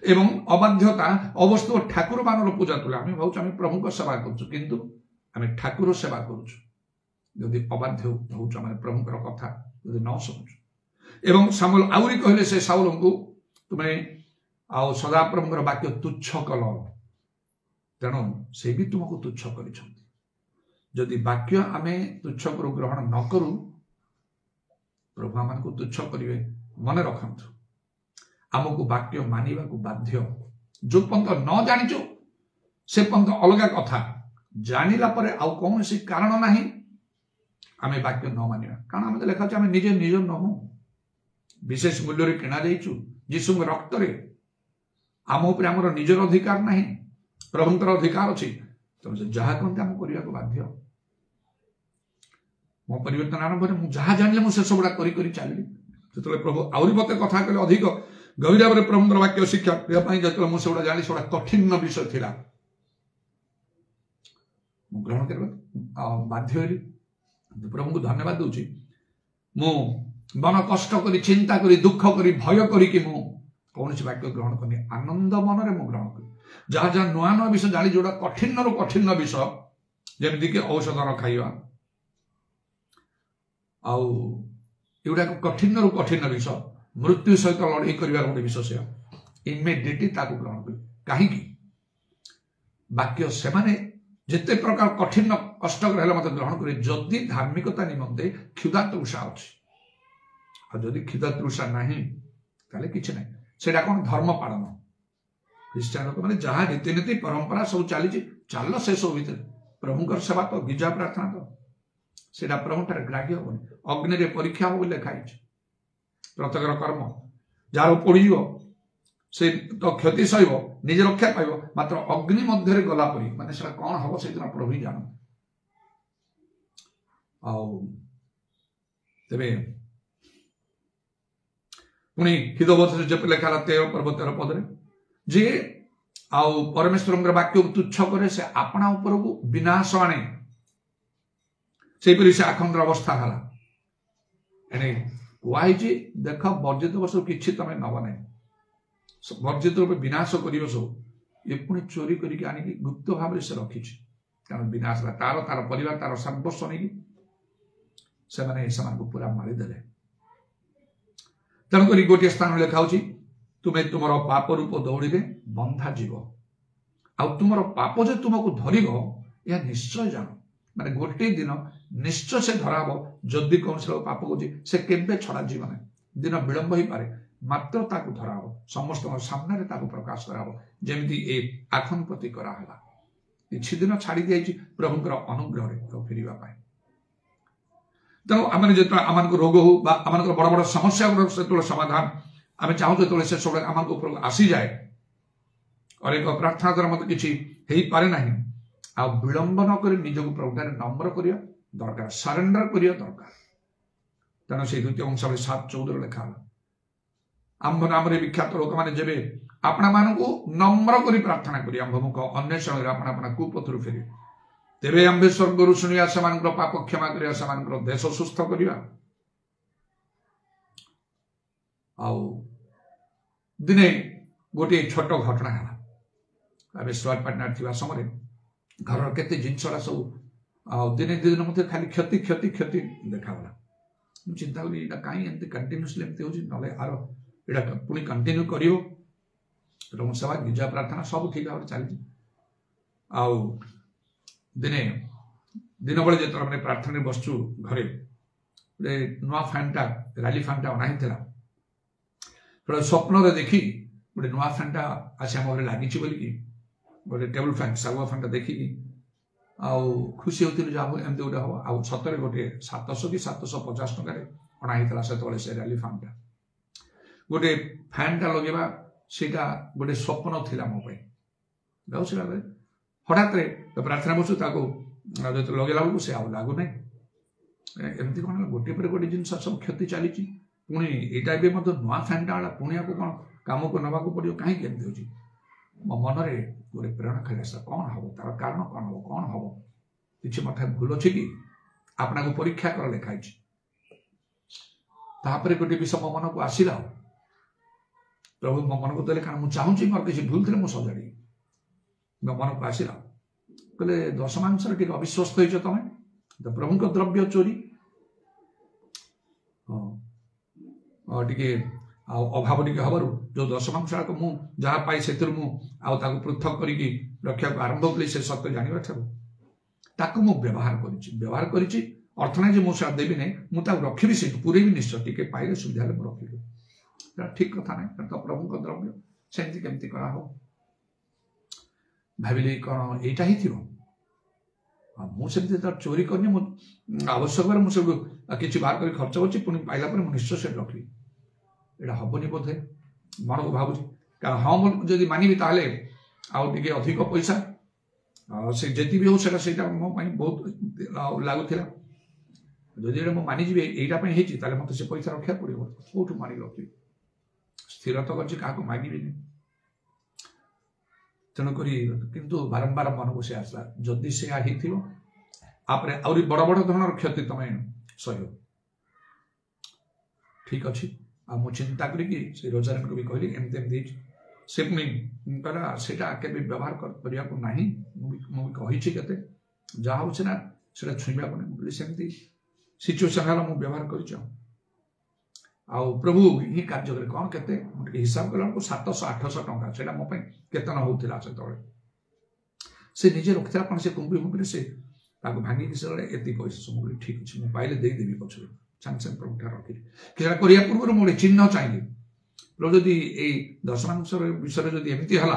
एवं अबाध्यता अवस्तु ठाकुर मान पूजा तुले आम भाव प्रभु को सेवा करें ठाकुर सेवा करुदी अबाध्य हो प्रभुकर कथा जदि न शुणु एवं सामुएल आउरी कहले से साउल को तुम्हें आउ सदा प्रभुकर वाक्य तुच्छ कल तेणु से भी तुमको तुच्छ कर वाक्य आम तुच्छ करू ग्रहण न करूँ प्रभु आम को तुच्छ करेंगे मन रखु आमको वाक्य मानवा बाध्य जो पंत न जाचु से पंत अलग कथा जानिला परे आउ कौन सी कारण नहीं आमे वाक्य न मानिया कारण आमे लेखा आमे निजे निज नहु विशेष मूल्य रे किना जाइछु यीशु रक्त रे आम ऊपर आमर निजर अधिकार नहीं प्रभुंकर अधिकार अछि तो जहा कहते आम करिया को बाध्य मो परिवर्तन आरंभ रे मु जहा जानले मु से सबडा करी करी चालली जतले प्रभु आउरी मते कथा कहले अधिक गभीर भाव प्रभुंकर वाक्य शिक्षा या पई जतले मु सबडा जानि सबडा कठिन विषय थिला मु ग्रहण करबा बाध्य होली प्रभु को धन्यवाद दूची मु मन कष्ट करी चिंता करी दुख करी भय करी कि मु कौन सी वाक्य ग्रहण करनी आनंद मन रे मु ग्रहण करी जहाँ जहाँ नुआ नुआ विषय जानी जोड़ा कठिन रु कठिन विषय जमी कि औषध न खाइबा आउ एगुड़ा कठिन रु कठिन विषय मृत्यु सहित लड़ाई करबा गोटे विषय से इमिडिएटली ताकू ग्रहण करी कहीं वाक्य से माने जिते प्रकार कठिन कष्टकर हेले मते ग्रहण करी जदि धार्मिकता निमंते क्षुधा तृषा अछि आ जदि क्षुधा तृषा नहीं ताले किछ नहीं सेटा कोन धर्म पालन ख्रिस्टियन लोक माने जहाँ रीतिनीति परंपरा सब चली चल से सब भीतर प्रभुंकर सेवा तो गिजा प्रार्थना तो सेटा प्रभुठार ग्राह्य होनी अग्नि रे परीक्षा हो लिखाई प्रत्येकर कर्म जार पड़ी से तो क्षति सह निज रक्षा पाइब मात्र अग्नि मध्य गला परी माने सेटा कौन हम से प्रभु ही जान तेरे पुणी हितवचन जप लेखा 13 पर्व 13 पदरे जे आउ परमेश्वर वाक्य को तुच्छ करे से अपना ऊपर को विनाश आने से आखंडर अवस्था है एने वाई जी देख वर्जित वस्तु किछि तमे नब नै वर्जित रूप विनाश करियो सब ये पुणी चोरी करिक आनिकी गुप्त भाव से रखी कारण विनाश तार तार परिवार तार सर्वस्व नहीं से माने पूरा मारिदेले तेणुक गोटे स्थान लिखा तुम्हें तुम पाप रूप दौड़ी बंधा जीव आ तुम पाप जो तुमको धर यह निश्चय जान माने गोटे दिन निश्चय से धरा जदि कौन पाप को से केबे छड़ा जीव ना दिन विलंब हो पारे मात्र ताकू धरा समस्त सामने ताकू प्रकाश करा जमी ए आखन प्रति कराला किछि दिन छाड़ी दी प्रभुंकर अनुग्रह तो फेरवा तेणु आम जो आम रोग हो आम बड़ बड़ समस्या समाधान आम चाहूँ जो से सब आम ऊपर आसी जाए और एक प्रार्थना द्वारा मत किसी हो पारे ना आ विलंब नक निजक प्रभुठार नम्र करिया दरकार सरेंडर करिया दरकार तेणु से द्वितीय अंश 7:14 लिखा आंभ नाम विख्यात लोक मैंने जब आपना मानू नम्र करी प्रार्थना करी आंभमुख अन्वेषण अपना अपना कुपथर फेर तेरे आंबे स्वर्ग शुणिया से पाप क्षमा करिया से देश सुस्थ करिया दिने गोटे छोट घटना है स्टोर पार्टनर थी समय घर केते जिनसरा सब दिने दिन मत खाली क्षति क्षति क्षति देखागला चिंता कली कहीं एमती कंटिन्यूसली एमती हो ना आर पुणी कंटिन्यू कर सेवा गिजा प्रार्थना सब ठीक भाव चली दिने दिन बेले जो मैंने प्रार्थना बसचु घरे गोटे नुआ फैनटा राली फैनटा अनाई स्वप्न देखी गोटे नुआ फैनटा आसी आम घर लगी बोलिकी गोटे टेबल फैन सागुआ फैनटा देखिकी खुशी होती जा एमती गोटे हम आउ सतरे गोटे 700 कि 750 टकर अनाई से राली फैनटा गोटे फैनटा लगेवा सेटा गोटे स्वप्न थिला मो पे हठात प्रार्थना बसु जो लगेला बेलू से लागू ना एमती कौन गोटे पर गोटे जिन सब क्षति चली पुणी यहाँ भी नुआ फैनटा वाला पुणी आपको कौन कम को नवा पड़ो कहीं हो मो मन में गोटे प्रेरणा खेल कौन हम तार कारण कौन हम कौन हम कि मत भूल अच्छे कि आपना को परीक्षा कर लिखाई तापर गोटे विषय मो मन को आसला प्रभु मो मन को देले कारण मुझे चाहूँ मोर किसी भूल थे मुझे सजाड़ी मो मन को आसला कहले दशमांश टे अविश्वस्त हो तुम्हें प्रभु को द्रव्य चोरी टे अभाव टे हबार जो दशमांश मुझे जहाँ पाई से पृथक करके रक्षा को आरंभ कली से सत्य जानवा ठार व्यवहार कर अर्थ ना जी मुझे देवी ना मुझे रखी से पूरे भी निश्चय टी पाइले सुविधा रखी ठीक कथा ना तो प्रभु को द्रव्य सेमती केमती करा भाविली कौन यहीटा ही थी मुझे चोरी करनी आवश्यक मुझे किसी बाहर कर खर्च कर पुणी पाइला निश्चय से रखी यहाँ हेनी बोधे मन को भावुँ कारण हाँ मुझे मानवी ताले आगे अधिक पैसा से जी भी हो मो बहुत लगुला जदि मुझे मानिजी यहाँ मत से पैसा रखा पड़ो कौटू मानी रखी स्थिर तो कर मागिबी तेणुक किंतु बारंबार मन को सी आसला जदि से आपरे आउरी बड़ बड़ धरण क्षति तुम सह ठीक अच्छे आ चिंता करी रोजारन को भी कहली एमती से पुणी कहला सेटा केबे व्यवहार करने को ना मुझे केते जहाँ हो ना छुईबा को सेमती सिचुएसन है मुझे व्यवहार कर प्रभु ही कार्य करे कौन केते हिसाब कला 700-800 टंका से मो केतन होता से निजे रखा कौन से कुंभी मुंबई से भांगी एति पैसा सब ठीक अच्छे मुझे पाइले देदेवी पचर सांगे सांगे प्रभु ठार रखी कि पूर्व मुझे चिन्ह चाहिए प्रभु जदि यही दशमांश विषय जब एमती है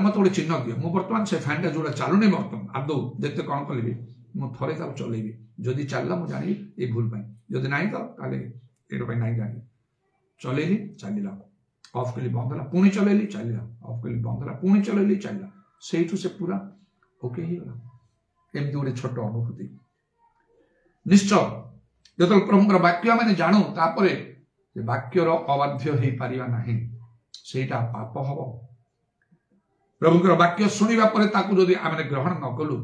मत गोटे चिन्ह दियो मुझे बर्तमान से फैन जो चलुनी बर्तमान आदौ जिते कौन कल मुझे थे चलैबी जदि चलला मुझे जानी ये भूल जदि ना तो ये ना जानी चलैली चलला अफ कली बंद है पुणी चलैली चलला अफ कली बंद है पुणी चलैली चलला से पूरा ओके ही गला एमती गोटे छोट अनुभूति निश्चय जो प्रभुंर वाक्य मैंने जानू तापर वाक्यर अबाध्य हो पारिबा नहीं सेटा पाप हम प्रभुंर वाक्य शुणा जदि आम ग्रहण न कलु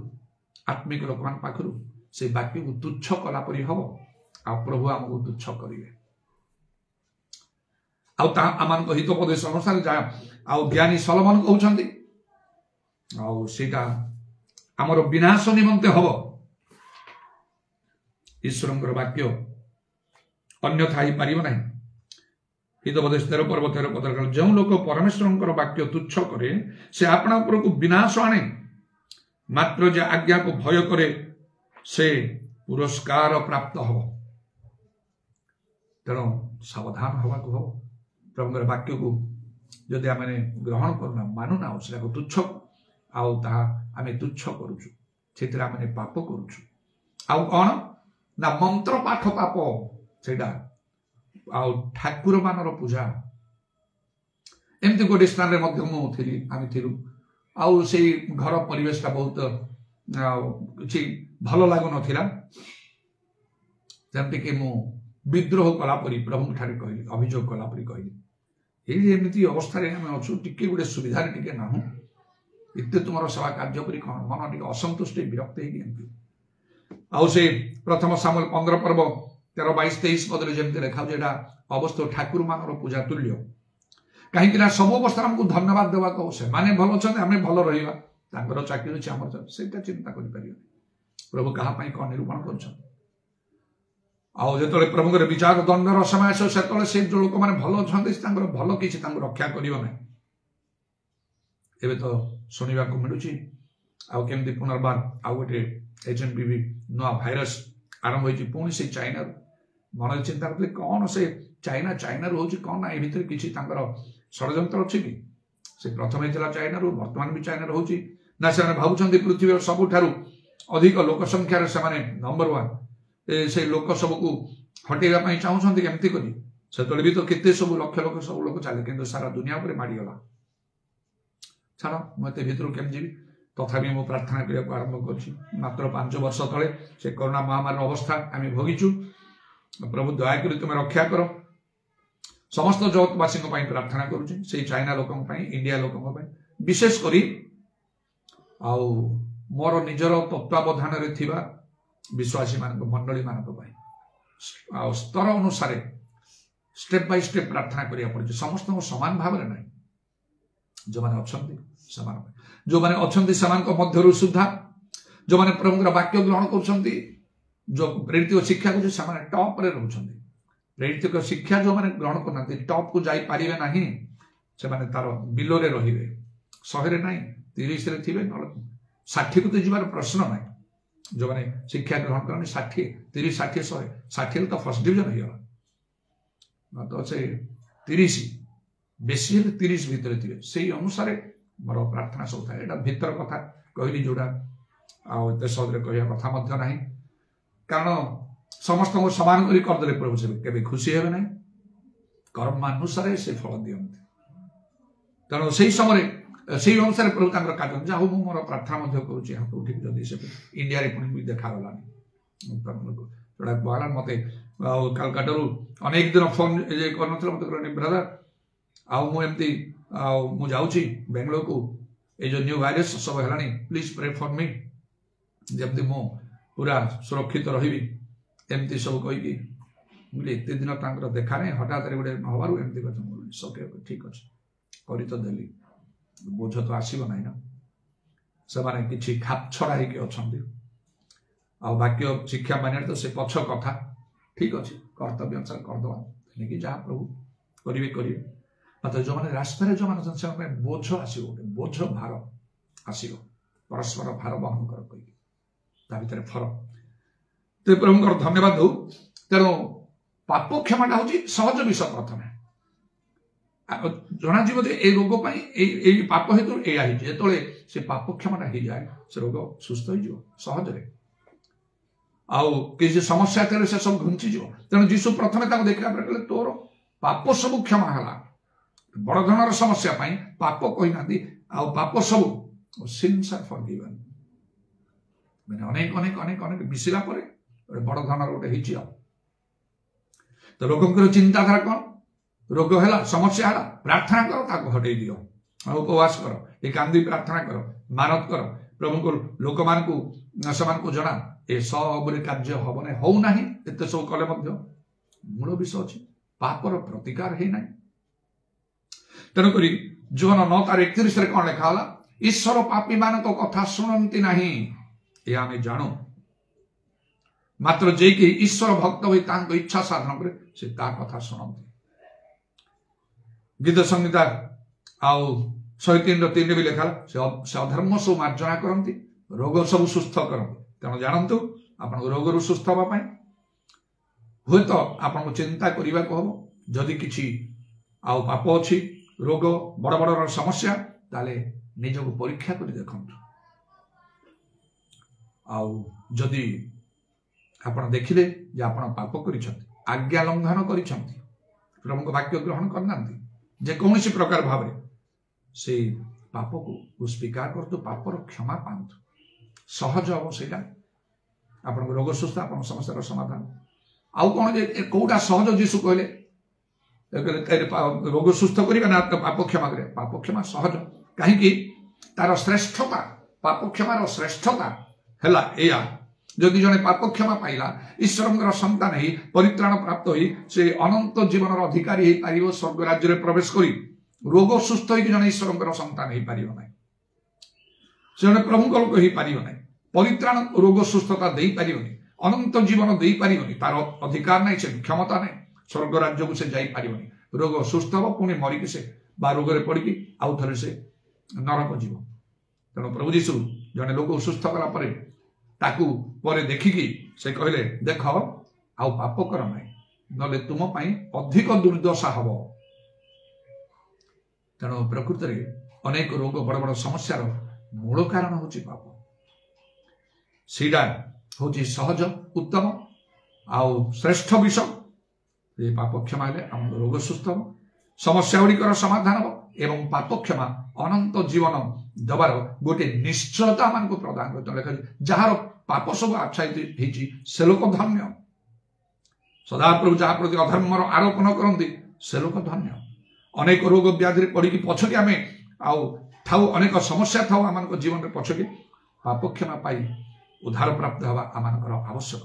आत्मिक लोक मान पाखु से वाक्य को तुच्छ कलापरी हम आ प्रभु आमको तुच्छ करेंगे आम हितोपदेश अनुसार जहाँ ज्ञानी सलोमन कहते आमर विनाश निमंते हम ईश्वर वाक्य अन्यथा ही पारिब नहीं हितोपदेश 13 पर्व 13 पद जो लोक परमेश्वर वाक्य तुच्छ करे से अपना उपर को विनाश आने मात्र जे आज्ञा को भय करे से पुरस्कार प्राप्त हम तेणु सावधान हवा को हम प्रभुंर वाक्य को जदि आम ग्रहण करना मानुना उसका तुच्छ आम तुच्छ करुचु से पाप करुचु आउ कौन ना मंत्र पाठ पाप से ठाकुर मानर पूजा एमती गोटे स्थान आम से घर परिवेश बहुत किसी भल लगुन जमती कि मु विद्रोह कलापरी प्रभु ठारे कहली अभियोग कलापरी कहली ये अवस्था आम अच्छु टी गोटे सुविधा टी ना इतने तुम सेवा कार्य करी कौन मन टे असंतुष्ट विरक्त हो से प्रथम सामुएल 15 पर्व 13-22-23 पदरे जमी लिखा अवस्था ठाकुर मानर पूजा तुल्य कहीं सब अवस्था आमको धन्यवाद देवा कहो से माने भल अच्छा आम भल रहा चाकरी अच्छे आम से चिंता कर प्रभु क्या कौन निरूपण कर प्रभु विचार दंडर समय से जो लोक मैंने भल अच्छा भल किसी रक्षा करना एवं तो शुणा मिलूँ आमती पुनर्बार आउ गोटे HMPV नुआ भाइरस आरंभ हो पुणी से चाइना मन चिंता करें कौन से चाइना चाइना हूँ कौन ना ये किसी षड्यंत्र अच्छे कि से प्रथम होता चाइना बर्तमान भी चाइना हूँ ना से भावुं पृथ्वी सबुठार अधिक लोक संख्यार से नंबर 1 से लोक सबको हटेगा चाहूँगी केमती करी से भी तो केते सब लक्ष लक्ष सब लोग चले कि सारा दुनिया पर माड़गला छाड़ मुझे भर केम जी तथापि मु प्रार्थना करने को आरंभ कर मात्र 5 वर्ष तले से कोरोना महामारी अवस्था आम भोगीचु प्रभु दयाकोरी तुम रक्षा कर समस्त जगतवासी प्रार्थना करुँ से चाइना लोक इंडिया लोक विशेषकर मोर निजर तत्वावधान विश्वासी मान मंडली मान स्तर अनुसार स्टेप बाय स्टेप प्रार्थना करिया पड़े समस्त समान भाव ना जो मैंने अच्छा जो मैंने अच्छा मध्य सुधा जो मैंने प्रभुंर वाक्य ग्रहण कर जो प्रेरित शिक्षा को टॉप रे रोचंती प्रेरित शिक्षा जो मैंने ग्रहण करना टॉप को जाई पारिबे नहीं से माने तार बिलो रे रहिबे 100 रे नहीं 30 रे थिबे 60 को तो जीवार प्रश्न नहीं जो मैंने शिक्षा ग्रहण करनी 60 30 60 100 60 तो फर्स्ट डिवीजन हो गला तो से 30 बेसी 30 भितर थे से अनुसार मोर प्रार्थना सब था यहाँ भीतर कथा कहली जोड़ा आते सहजरे कह कथा ना कारण समस्त को समान करदे प्रभु से केवे खुशी हे ना कर्मानुसार से फल दिखते तेणु से समय से अनुसार प्रभु कार्य जहाँ हूँ मोर प्रार्थना करुँच हाथ उठिक जदि से इंडिया पुणी देखागलानी जोड़ा कहला मत कालकाटा अनेक दिन फोन कर मत ब्रदर आमती मुझे बेंगलोर को ये जो न्यू वायरस सब है प्लीज प्रे फॉर मी जमती मु पूरा सुरक्षित रही एमती सब कहीकि मुझे एत दिन देखा नहीं हठात गोटे नहबार एमती कहे ठीक अच्छे कर तो देली बोझ तो आसब ना ना से कि खाप छड़ा हो बाक्य शिक्षा माने तो से पछ कथा ठीक अच्छे कर्तव्य अनुसार करदे जहाँ प्रभु करेंगे मतलब जो मैंने रास्तार जो मैंने बोझ आसो बोझ भार आसो परस्पर भार बहन कर कही भर फरक तो प्रभु धन्यवाद दो तेणु पाप क्षमाटा हूँ सहज विषय प्रथम जना ए रोग पाप हेतु या जो से पाप क्षमाटा हो जाए से रोग सुस्थ हो सहज आउ किसी समस्या थे से सब घुंची तेणु जीशु प्रथम देखा कहले तोर पाप सब क्षमा है बड़ धनर समस्या पाप कही ना पाप सब सिन्स आर फॉरगिवन मैंने अनेक अनेक अनेक अनेक मिसिला बड़ धनर गोटे तो लोकंर चिंताधारा कौन रोग है समस्या है प्रार्थना कर ताको हटई दियो उपवास कर ये कांदी प्रार्थना कर मानत कर प्रभु को लोक मान को जना ए सब कार्य हम ना हो ना एत सब कले मूल विषय अच्छी पापर प्रतिकार है ना तेणुक जोहन 9:31 कौन लिखा ईश्वर पापी मान कथा शुणती ना यह आम जानू मात्र जे कि ईश्वर भक्त हो इच्छा साधन करे से कथा शुणती गीत संहिता आउ 103 भी लिखा से अधर्म सब मार्जना करती रोग सब सुस्थ करती तेणु जानतु आप रोग रु सुस्थ हाँपाई हे तो आपको चिंता करने को हम जदि किसी आउ पाप अच्छी रोग बड़ बड़ समस्या ताले निजक परीक्षा कर देखु आदि आप देखिले जे आप पाप कर आज्ञा लंघन कर प्रभु वाक्य ग्रहण करना जेकोसी प्रकार भाव से पाप को स्वीकार करतु पापर क्षमा पातु सहज हम से आप रोग सुस्थ आप समस्या समाधान आउ कौन कौटा सहज जीशु कहले रोग सुस्थ करना ना पाप क्षमा करे पाप क्षमा सहज कहीं तार श्रेष्ठता पाप क्षमार श्रेष्ठता है जदि जड़े पाप क्षमा पाइला ईश्वर संतान ही परित्राण प्राप्त हुई से अनंत जीवन अधिकारी हो पार स्वर्ग राज्य में प्रवेश करी रोग सुस्थ हो जड़े ईश्वर संतान हो पार ना से जड़े प्रभु लोक हो पार ना परित्राण रोग सुस्थता दे पारिबनी अनंत जीवन दे पारिबनी तार अधिकार नहीं से क्षमता नहीं स्वर्ग राज्य को से जाई पारिबनी रोग सुस्थ हो पुणी मरिकी से बा रोग रे पड़की आउ थे से नरक जीव तेणु प्रभु जीशु जड़े लोक सुस्थ कला ताकू पर देखिकी से कहले देख आउ पाप कर ना ना तुम अधिक दुर्दशा हम तेणु प्रकृत में अनेक रोग बड़ बड़ समस्यार मूल कारण हूँ पाप सीटा हूँ सहज उत्तम आउ श्रेष्ठ विषय ये पाप क्षमा है आम रोग सुस्थ हम समस्या गुड़िकर समाधान हम एवं पाप क्षमा अनंत जीवन दबार गोटे निश्चयता मान को प्रदान कर जार पाप सब आच्छादित से लोक धन्य सदाप्रभु जहाँ प्रति अधर्मर आरोप न करती से लोक धन्य अनेक रोग व्याधि पड़ी पछके आम आउ अनेक समस्या था आम जीवन में पछके पाप क्षमा पाई उद्धार प्राप्त हवा आम आवश्यक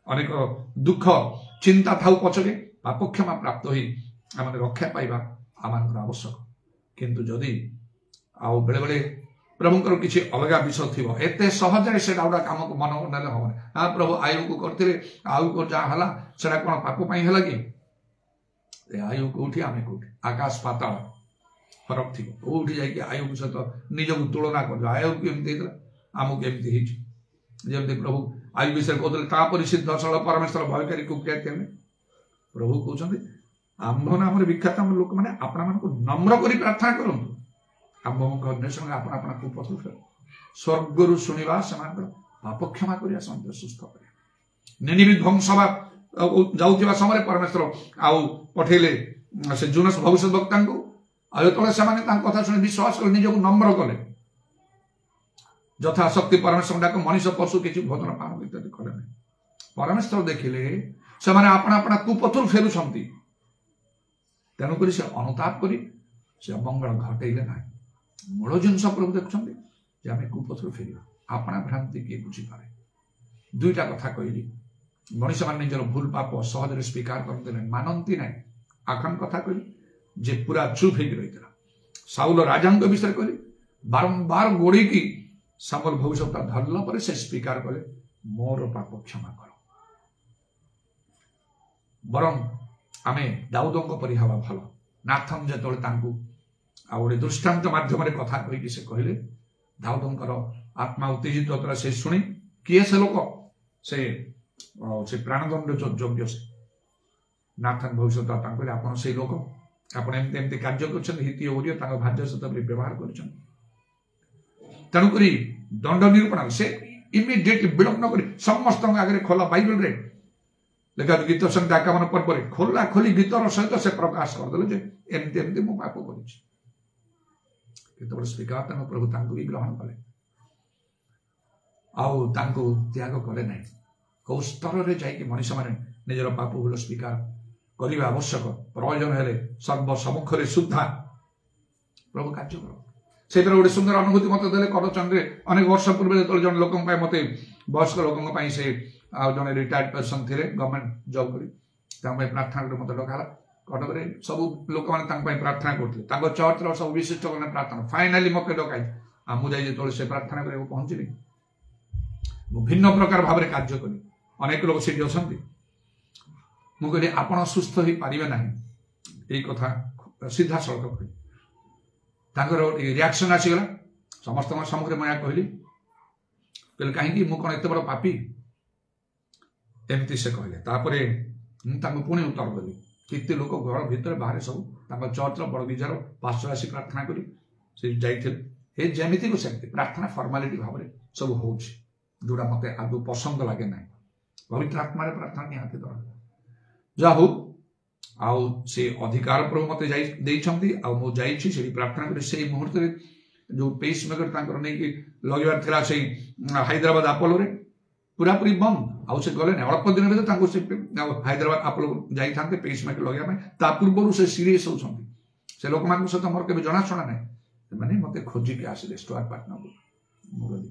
अनेक दुख चिंता था पछके पाप क्षमा प्राप्त हो आम रक्षा पाइबा आम आवश्यक किंतु जदि आउ बेले बेले प्रभुंकर किसी अलग विषय थी एत सहज से गोटा कम को मन ना हम हाँ प्रभु आयु को करते आयु को जहाँ है से कौन पाप है कि आयु कौटी आम कौटी आकाश पाताल फरक थी कौटी जाकि आयु सहित निजक तुलना कर आयु केमती आमको केमती जमी प्रभु आयु विषय कहते सिद्धशल परमेश्वर भयकारी कुक्रिया केमे प्रभु कहते आंभ नाम विख्यात आम लोक मैंने आपण नम्र कर प्रार्थना करूँ आंभ अन्वेषण आप कुपथ स्वर्गरु शुणिबा सेमानकर पाप क्षमा करिया संत सुस्थ करिया निनिबी ध्वंस सभा जाउथिबा समय परमेश्वर आउ पठेले से जुनस भविष्य वक्ता को आयतले सेमाने तां कथा सुनि विश्वास कर निजको नम्र कले यथा शक्ति परमेश्वर डाक मनुष्य पशु किछि भोजन पान इत्यादि कले नै परमेश्वर देखिले सेमाने आपना आपना कुपथुर फेरुछंती तेणु करी से अनुताप करी से अमंगल घटेले ना मूल जिनस प्रभु देखुछंती जे आमे कुपथुर फेरिबा आपना भ्रांति के बुझी पारे दुईटा कथा कहली मनुष्य मान निजर भूल पाप सहज स्वीकार करते मानती ना आखन कथा कहली जे पूरा चुप हो रही साउल राजा विषय कहली बारंबार गोड़ी की सामल भविष्यता धरला पर से स्वीकार कले मोर पाप क्षमा कर बरं आमे दाऊदों परि हवा भल नाथन जो आ गोटे दृष्टांत माध्यम कथा कही से कहले दाऊदों आत्मा उत्तेजित होता से शुणी किए से लोक से प्राणदंड जो योग्य से नाथन भविष्य आप से लोक आप एमती कार्य कर हित ओरिय भाज्य सहित व्यवहार कर तेणुक दंड निरूपण से इमिडिएटली विलंब न समस्त आगे खोला बाइबल रे लेखा गीत संगीत आगमन पर्व खोला खोली गीतर सहित से प्रकाश करदे एमती एमती मु पाप कर स्वीकार प्रभु भी ग्रहण कले आउ त्याग कले ना कौ स्तर में जाकि मनुष्य मैंने निजर पाप भूल स्वीकार करने आवश्यक प्रयोजन हेले सर्वसम्मुख सुधा प्रभु कार्य कर से गोटे सुंदर अनुभूति मत देले करचंद अनेक वर्ष पूर्व जो जन लोक मत वयस्क लोक से जड़े रिटायर्ड पर्सन थे गवर्नमेंट जॉब कर प्रार्थना मत डकाला कटक सब लोक मैंने प्रार्थना करते चर्च सब विशिष्ट प्रार्थना फाइनाली मत डकाई मुझे से प्रार्थना करने पहुंचली भिन्न प्रकार भाव में कार्य करी अनेक लोग से अच्छा मुझे आपड़ सुस्थ हो पारे ना यही कथा सीधा सड़क कही रिएक्शन आसीगला समस्त सम्मुख मैं कहली कहले कहीं मुझे एत बड़ पापी एमती से कहले पुणी उत्तर देली कितने लोक घर भितर बाहर सब चर्च बड़ गिजार पास्टर आसी प्रार्थना करी से जाइए जमीती को सेमती प्रार्थना फॉर्मालिटी भाव में सब हो जोड़ा मत आदौ पसंद लगे ना पवित्र आत्मा प्रार्थना निहाती दरकार जा हो आउ से अधिकार प्रभु मत मुझे प्रार्थना कर से मुहूर्त जो पेस मेकर नहीं लगवार था से हैदराबाद आपोलो रे पूरा पूरी बंद आउ से गले अल्प दिन में हैदराबाद आपोलो जाते पेस मेकर लगे पूर्व से सीरीयस होती से लोक मान सहित मोर के जनाशुना ना मैंने मत खोजिक आसिले स्टोर पार्टनर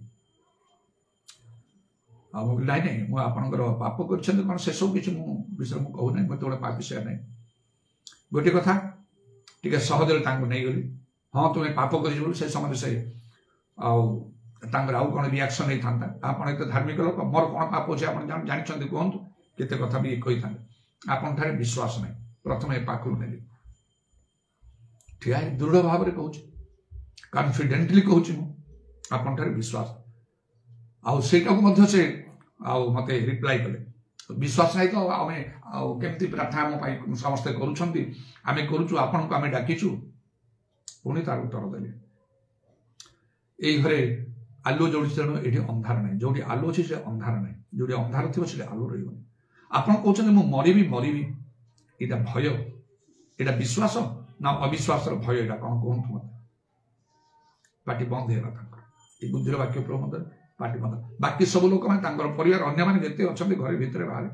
नाई नहीं मुझे आपंकर पाप कर कौन से सब किसी विषय मुझे कहूना मत गोटे पापी से ना गोटे कथा टे सहज नहीं गली हाँ तुम्हें पाप कर से समय से आउ कौन रिएक्शन नहीं था आप धार्मिक लोक मोर कौन पाप अच्छे आप जानते कहतु केते कथा भी कही था आपन विश्वास नहीं प्रथम ए पाखु ने ठिया दृढ़ भाव में कहूँ कॉन्फिडेंटली कहूँ आपन विश्वास आउटा से मत रिप्लाई कले विश्वास नहीं तो आम केमती प्रार्थना आम समस्ते करें करुचु आपन को आम डाकीचु पुणी तार उत्तर देली यही घरे आलु जोड़ी तेणु ये अंधार ना जो आलु अच्छी से अंधार ना जो अंधार थी से आलु रही आप कहते मरबी मरबी यहाँ भय यहाँ विश्वास ना अविश्वास भय यहाँ कौन कहतु मत पार्टी बंद है बुद्धिर वाक्य प्रभु मत पार्टी बंद बाकी सब लोक मैंने परिवार अन्य मैंने जिते अच्छा घर भितर बाहर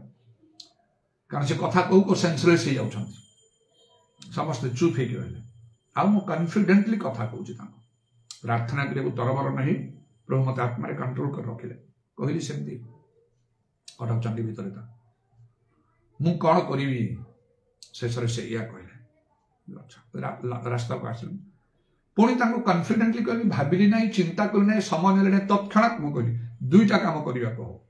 कारण से कथा कौ को सेंसलेस हो जाते समस्ते चुप हो रहे आउ कॉन्फिडेंटली कथा कहूँ प्रार्थना करने तरबर नहीं प्रभु मत आत्मा कंट्रोल कर रखिले कहली सेमती कटक चंडी भितर था मु कौन करी शेष से या कहले अच्छा रास्ता को आस पुणी कॉन्फिडेंटली कहली भाविली ना चिंता कली ना समय ना तत्क्षणात मुझे कहली दुईटा काम करने को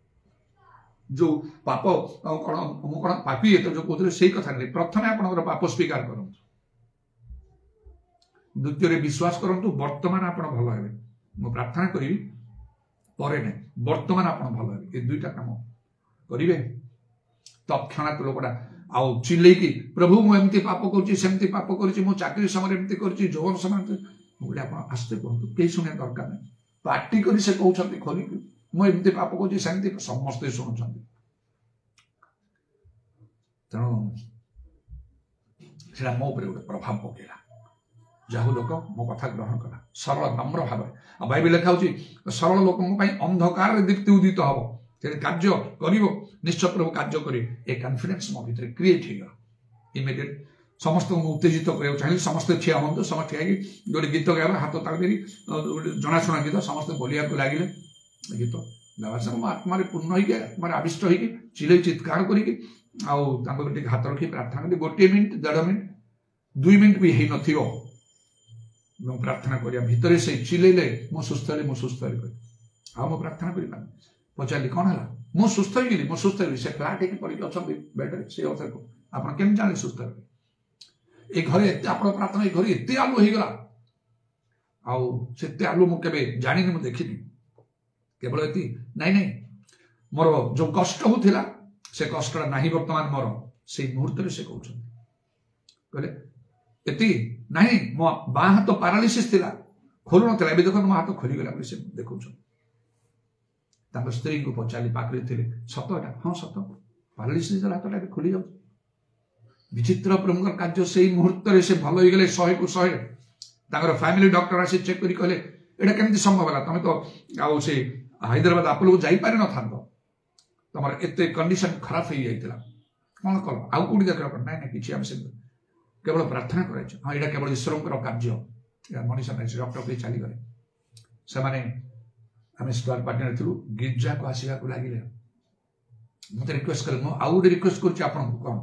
जो पाप कौन मु कौन पापी है तो जो कहते से कथा नहीं प्रथम आप पाप स्वीकार करूँ द्वितीय विश्वास करूँ वर्तमान आप भल हे मु प्रार्थना करी परे ना वर्तमान आप भल हे ये दुईटा काम करेंगे तत्क्षणात लोकटा आउ चिल्लैकी प्रभु मुझे पाप करमती पाप कर चाकरी समय एमती कर जौन समय मुझे आप आस्ते कहतु कहीं शुणा दरकार नहीं पार्टी करी से कहउछंती खोली मु एमती पाप को सेमती समस्ते शुणुछंती तेणु सेटा मो उपरे गोटे प्रभाव पकेला जाहु लोक मो कथा ग्रहण कला सरल नम्र भाव बाइबल लिखा होची सरल लोक अंधकार दीप्ति उदित हम से कार्य कर निश्चय प्रभु कार्य करे ए कॉन्फिडेंस मो भीतर क्रिएट हो इमिडिएट समस्त उत्तेजित करने चाहिए समस्त ठिया हूँ समस्त ठिया गोटे गीत गाइबा हाथ ताकि जनाशुना गीत समस्त बोलिया को लगे गीत गावा सर मो आत्मा पूर्ण होगी आत्मा आविष्ट होगी चिल्ले चित्कार करके हाथ रखी प्रार्थना करी गोटे मिनिट 1.5 मिनिट 2 मिनिट भी है न प्रार्थना करिया भितर से चिल्ले मो सुस्थ हेली आ मो प्रार्थना करी पचारि कौन है मो सुस्थ होगी से फ्लाट होगी पड़ी अच्छा बेड से अवसर को आप केम जाने सुस्थ ए घरे आप प्रार्थना ए घरे एत आलु होगला आते आलु मुझे जानी मुझे देखनी केवल ये नाई मोर जो कष्ट होता से कष्टा ना बर्तमान मोर से मुहूर्त से कहले एति नहीं मो बाँ हाथ पारालीसिस थिला खोलु नथिला एबे देखो मो हाथ खोली गला से देखौ स्त्री को पचारि पाखरे थिले सतटा हाँ सत पारालीसिस हाथटा खोली जाउ विचित्र प्रमुख कार्य से मुहूर्त से भल हो गले 100 को 100 फैमिली डॉक्टर आसी चेक करी कहले एटा केमती संभव है तुम तो आउ से हैदराबाद आप लोग जाई पारि न थांतो तुम एते कंडीशन खराब हो जाइतिला कौन कल आउ कोडी देख ना ना किछि हम से केवल प्रार्थना कराई हाँ यहाँ केवल ईश्वर कार्य मनीष डॉक्टर के चली गले से आम स्क्वायर पार्टनर थी गिर्जा को आसवा को लगे मत रिक्वेस्ट करें आउ गोटे रिक्वेस्ट करुँ कौन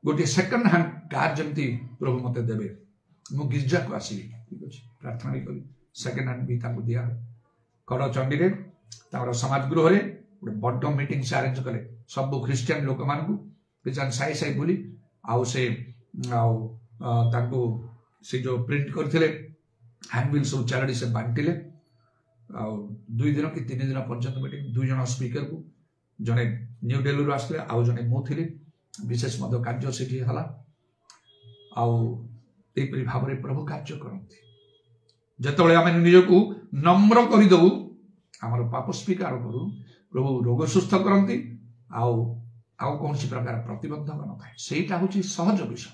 गोटे सेकेंड हैंड कार जमी प्रभु मत देवे मु गिर्जा को आसवि ठीक अच्छे प्रार्थना भी करी सेकेंड हैंड भी दिया कड़चंडी समाज गृह गोटे बड़ मीटिंग से अरेंज कले सब ख्रिस्टियन लोक मानू साई साई बुली आउ से से जो प्रिंट करते हैंडबिल सब चारोटी से बांटिले 2 दिन कि 3 दिन पर्यंत मीटिंग 2 जन स्पीकर को जड़े न्यू दिल्ली आसते आउ जड़े मुझे विशेष कार्य से आईपरी भाव में प्रभु कार्य करते जिते आम निजक नम्र करदे आमर पाप स्वीकार करूँ प्रभु रोग सुस्थ करती आउ कौन प्रकार प्रतिबंधक न थाए सेटा हूँ सहज विषय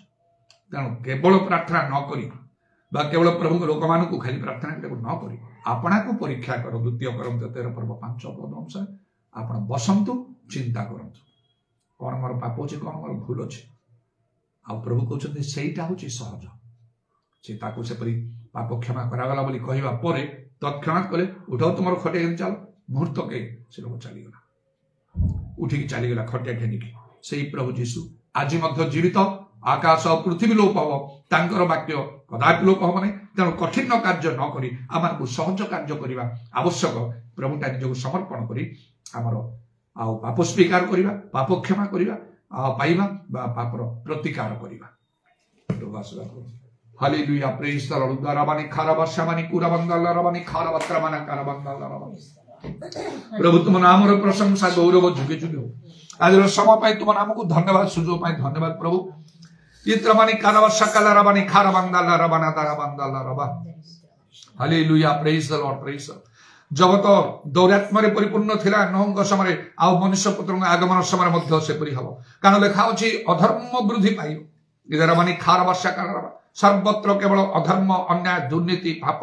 तेणु केवल प्रार्थना न करी केवल प्रभु लोक मान खाली प्रार्थना न करी आपना को परीक्षा कर 2 Corinthians 13 पर्व 5 पद अनुसार आप बसंतु चिंता करंतु कौन मोर पाप अच्छे कौन मोर भूल अच्छे आ प्रभु कहते सेटा हूँ सहज से सेपरी पाप क्षमा करागला बोली कहवा पर तत्क्षणात कले उठाओ तुम खटिया चल मुहूर्त के से लोक चलीगला उठिकी चलीगला खटिया घेनिकी से प्रभु जीशु आज जीवित आकाश और पृथ्वी लोप हम वाक्य कदापि लोप हम नहीं तेणु कठिन कार्य न करी आम सहज कार्य करने आवश्यक प्रभुटा निजक समर्पण करी आमर आउ पाप स्वीकार करवा पाप क्षमा करवा पाइबा पापर प्रतिकार करवा हालेलुया प्रेज द लॉर्ड राबानी खाराबाशामानी कुराबंदाला राबानी खाराबत्रमाना कारबंदाला राबानी प्रभु तुम नाम प्रशंसा गौरव जुगे जुगे हो आज समय तुम नाम को धन्यवाद सुजोग धन्यवाद प्रभु इत्रमानी कारबाशाकाला राबानी खाराबंदाला राबाना दाराबंदाला राबा hallelujah praise the Lord praise जगत दौरात्म परिपूर्ण थिला नोहंग समय आ मनुष्य पुत्र आगमन समय मध्य सेपरी हम कारण लेखा अछि अधर्म वृद्धि पाइयो इधर मानी खार वर्षा कारण सर्वत्र केवल अधर्म अन्याय दुर्नीति पाप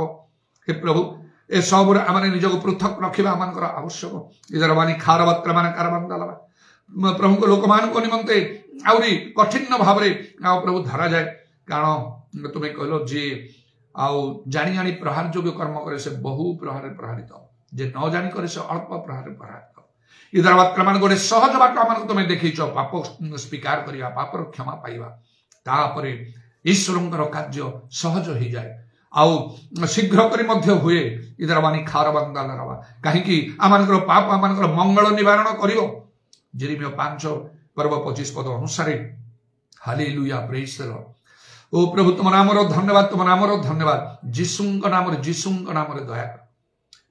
हे प्रभु ए सब आमने निजको पृथक रखिबा आमनकर आवश्यक इधर मानी खार वस्त्र मान कारबंदाला प्रभु को लोक मान को निमंते आउरी कठिन भाव रे प्रभु धरा जाए कारण तुम्हें कहलो जे आउ जानी जानी प्रहार योग्य कर्म करे से बहु प्रहार प्रहारित जे न जानी करे से अल्प प्रहार प्रहारित इधर वर्तमान गोटे सहज बाट आम तुम देखीच पाप स्वीकार करिया पापर क्षमा पाइबा तापरे ईश्वरंकर कार्य सहज हो जाए आउ शीघ्र करी मध्य हुए इधर मानी खार बंदाला रवा कहीं आमनकर पाप आमनकर मंगल निवारण करियो जेरेमिया 5 पर्व 25 पद अनुसार हालेलुया प्रेज द लॉर्ड ओ प्रभु तुम नाम धन्यवाद जीशुंक नाम दया कर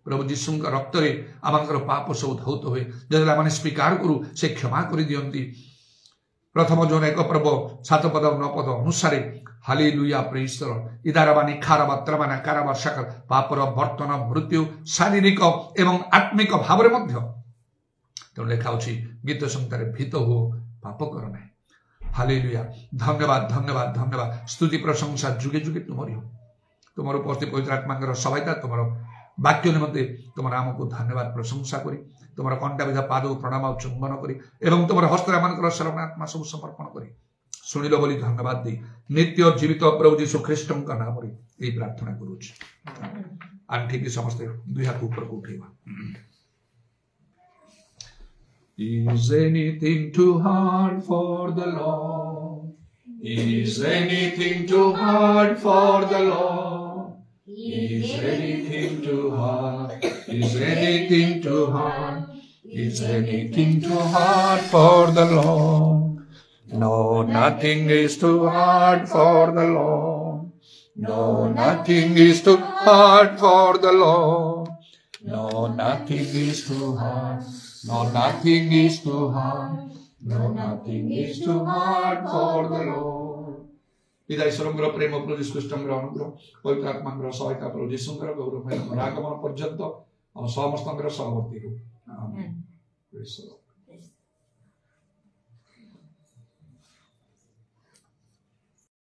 प्रभु जीशुंक रक्त रे आमनकर पाप सब धौत हुए जदि आमने स्वीकार करू से क्षमा कर दियंती प्रथम जोन 1 पर्व 7 पद 9 पद अनुसार हालेलुया प्रेज द लॉर्ड इदाराबानी खाराबा त्रबाना काराबा सकल पापर बर्तन मृत्यु शारीरिक एवं आत्मिक भाव मध्य तेणु लेखा होछि गीत संहितारे भीत हो पाप कर ना हालेलुया धन्यवाद धन्यवाद धन्यवाद स्तुति प्रशंसा जुगे जुगे तुमरी हो तुमर उपस्थित पवित्र आत्मा सहायता तुम वाक्य निमंते तुम नाम को धन्यवाद प्रशंसा करी तुम कंटा विधा पाद प्रणाम चुंबन करी एवं तुम हस्तमान शरण आत्मा सब समर्पण करी शुणिल बोली धन्यवाद दे नित्य जीवित प्रभु यीशु ख्रीष्ट नाम ये प्रार्थना करुच्ची आंठी की समस्ते दुई हाथ ऊपर को उठेगा Is anything too hard for the Lord? Is anything too hard for the Lord? Is anything too hard? Is anything too hard? Is anything too hard for the Lord? No, nothing is too hard for the Lord. No, nothing is too hard for the Lord. No, nothing is too hard. No, nothing is too hard. No, nothing is too hard for the Lord. पिता ईश्वरଙ୍କର ପ୍ରେମ ପ୍ରଭୁ ଯୀଶୁ ଖ୍ରୀଷ୍ଟଙ୍କର ଅନୁଗ୍ରହ ପବିତ୍ର ଆତ୍ମାଙ୍କର ସହାୟତା ପ୍ରଭୁ ଯୀଶୁଙ୍କର ଗୌରବମୟ ଆଗମନ ପର୍ଯ୍ୟନ୍ତ ଆମ ସମସ୍ତଙ୍କର ସହମତି ହେଉ ଆମେନ୍।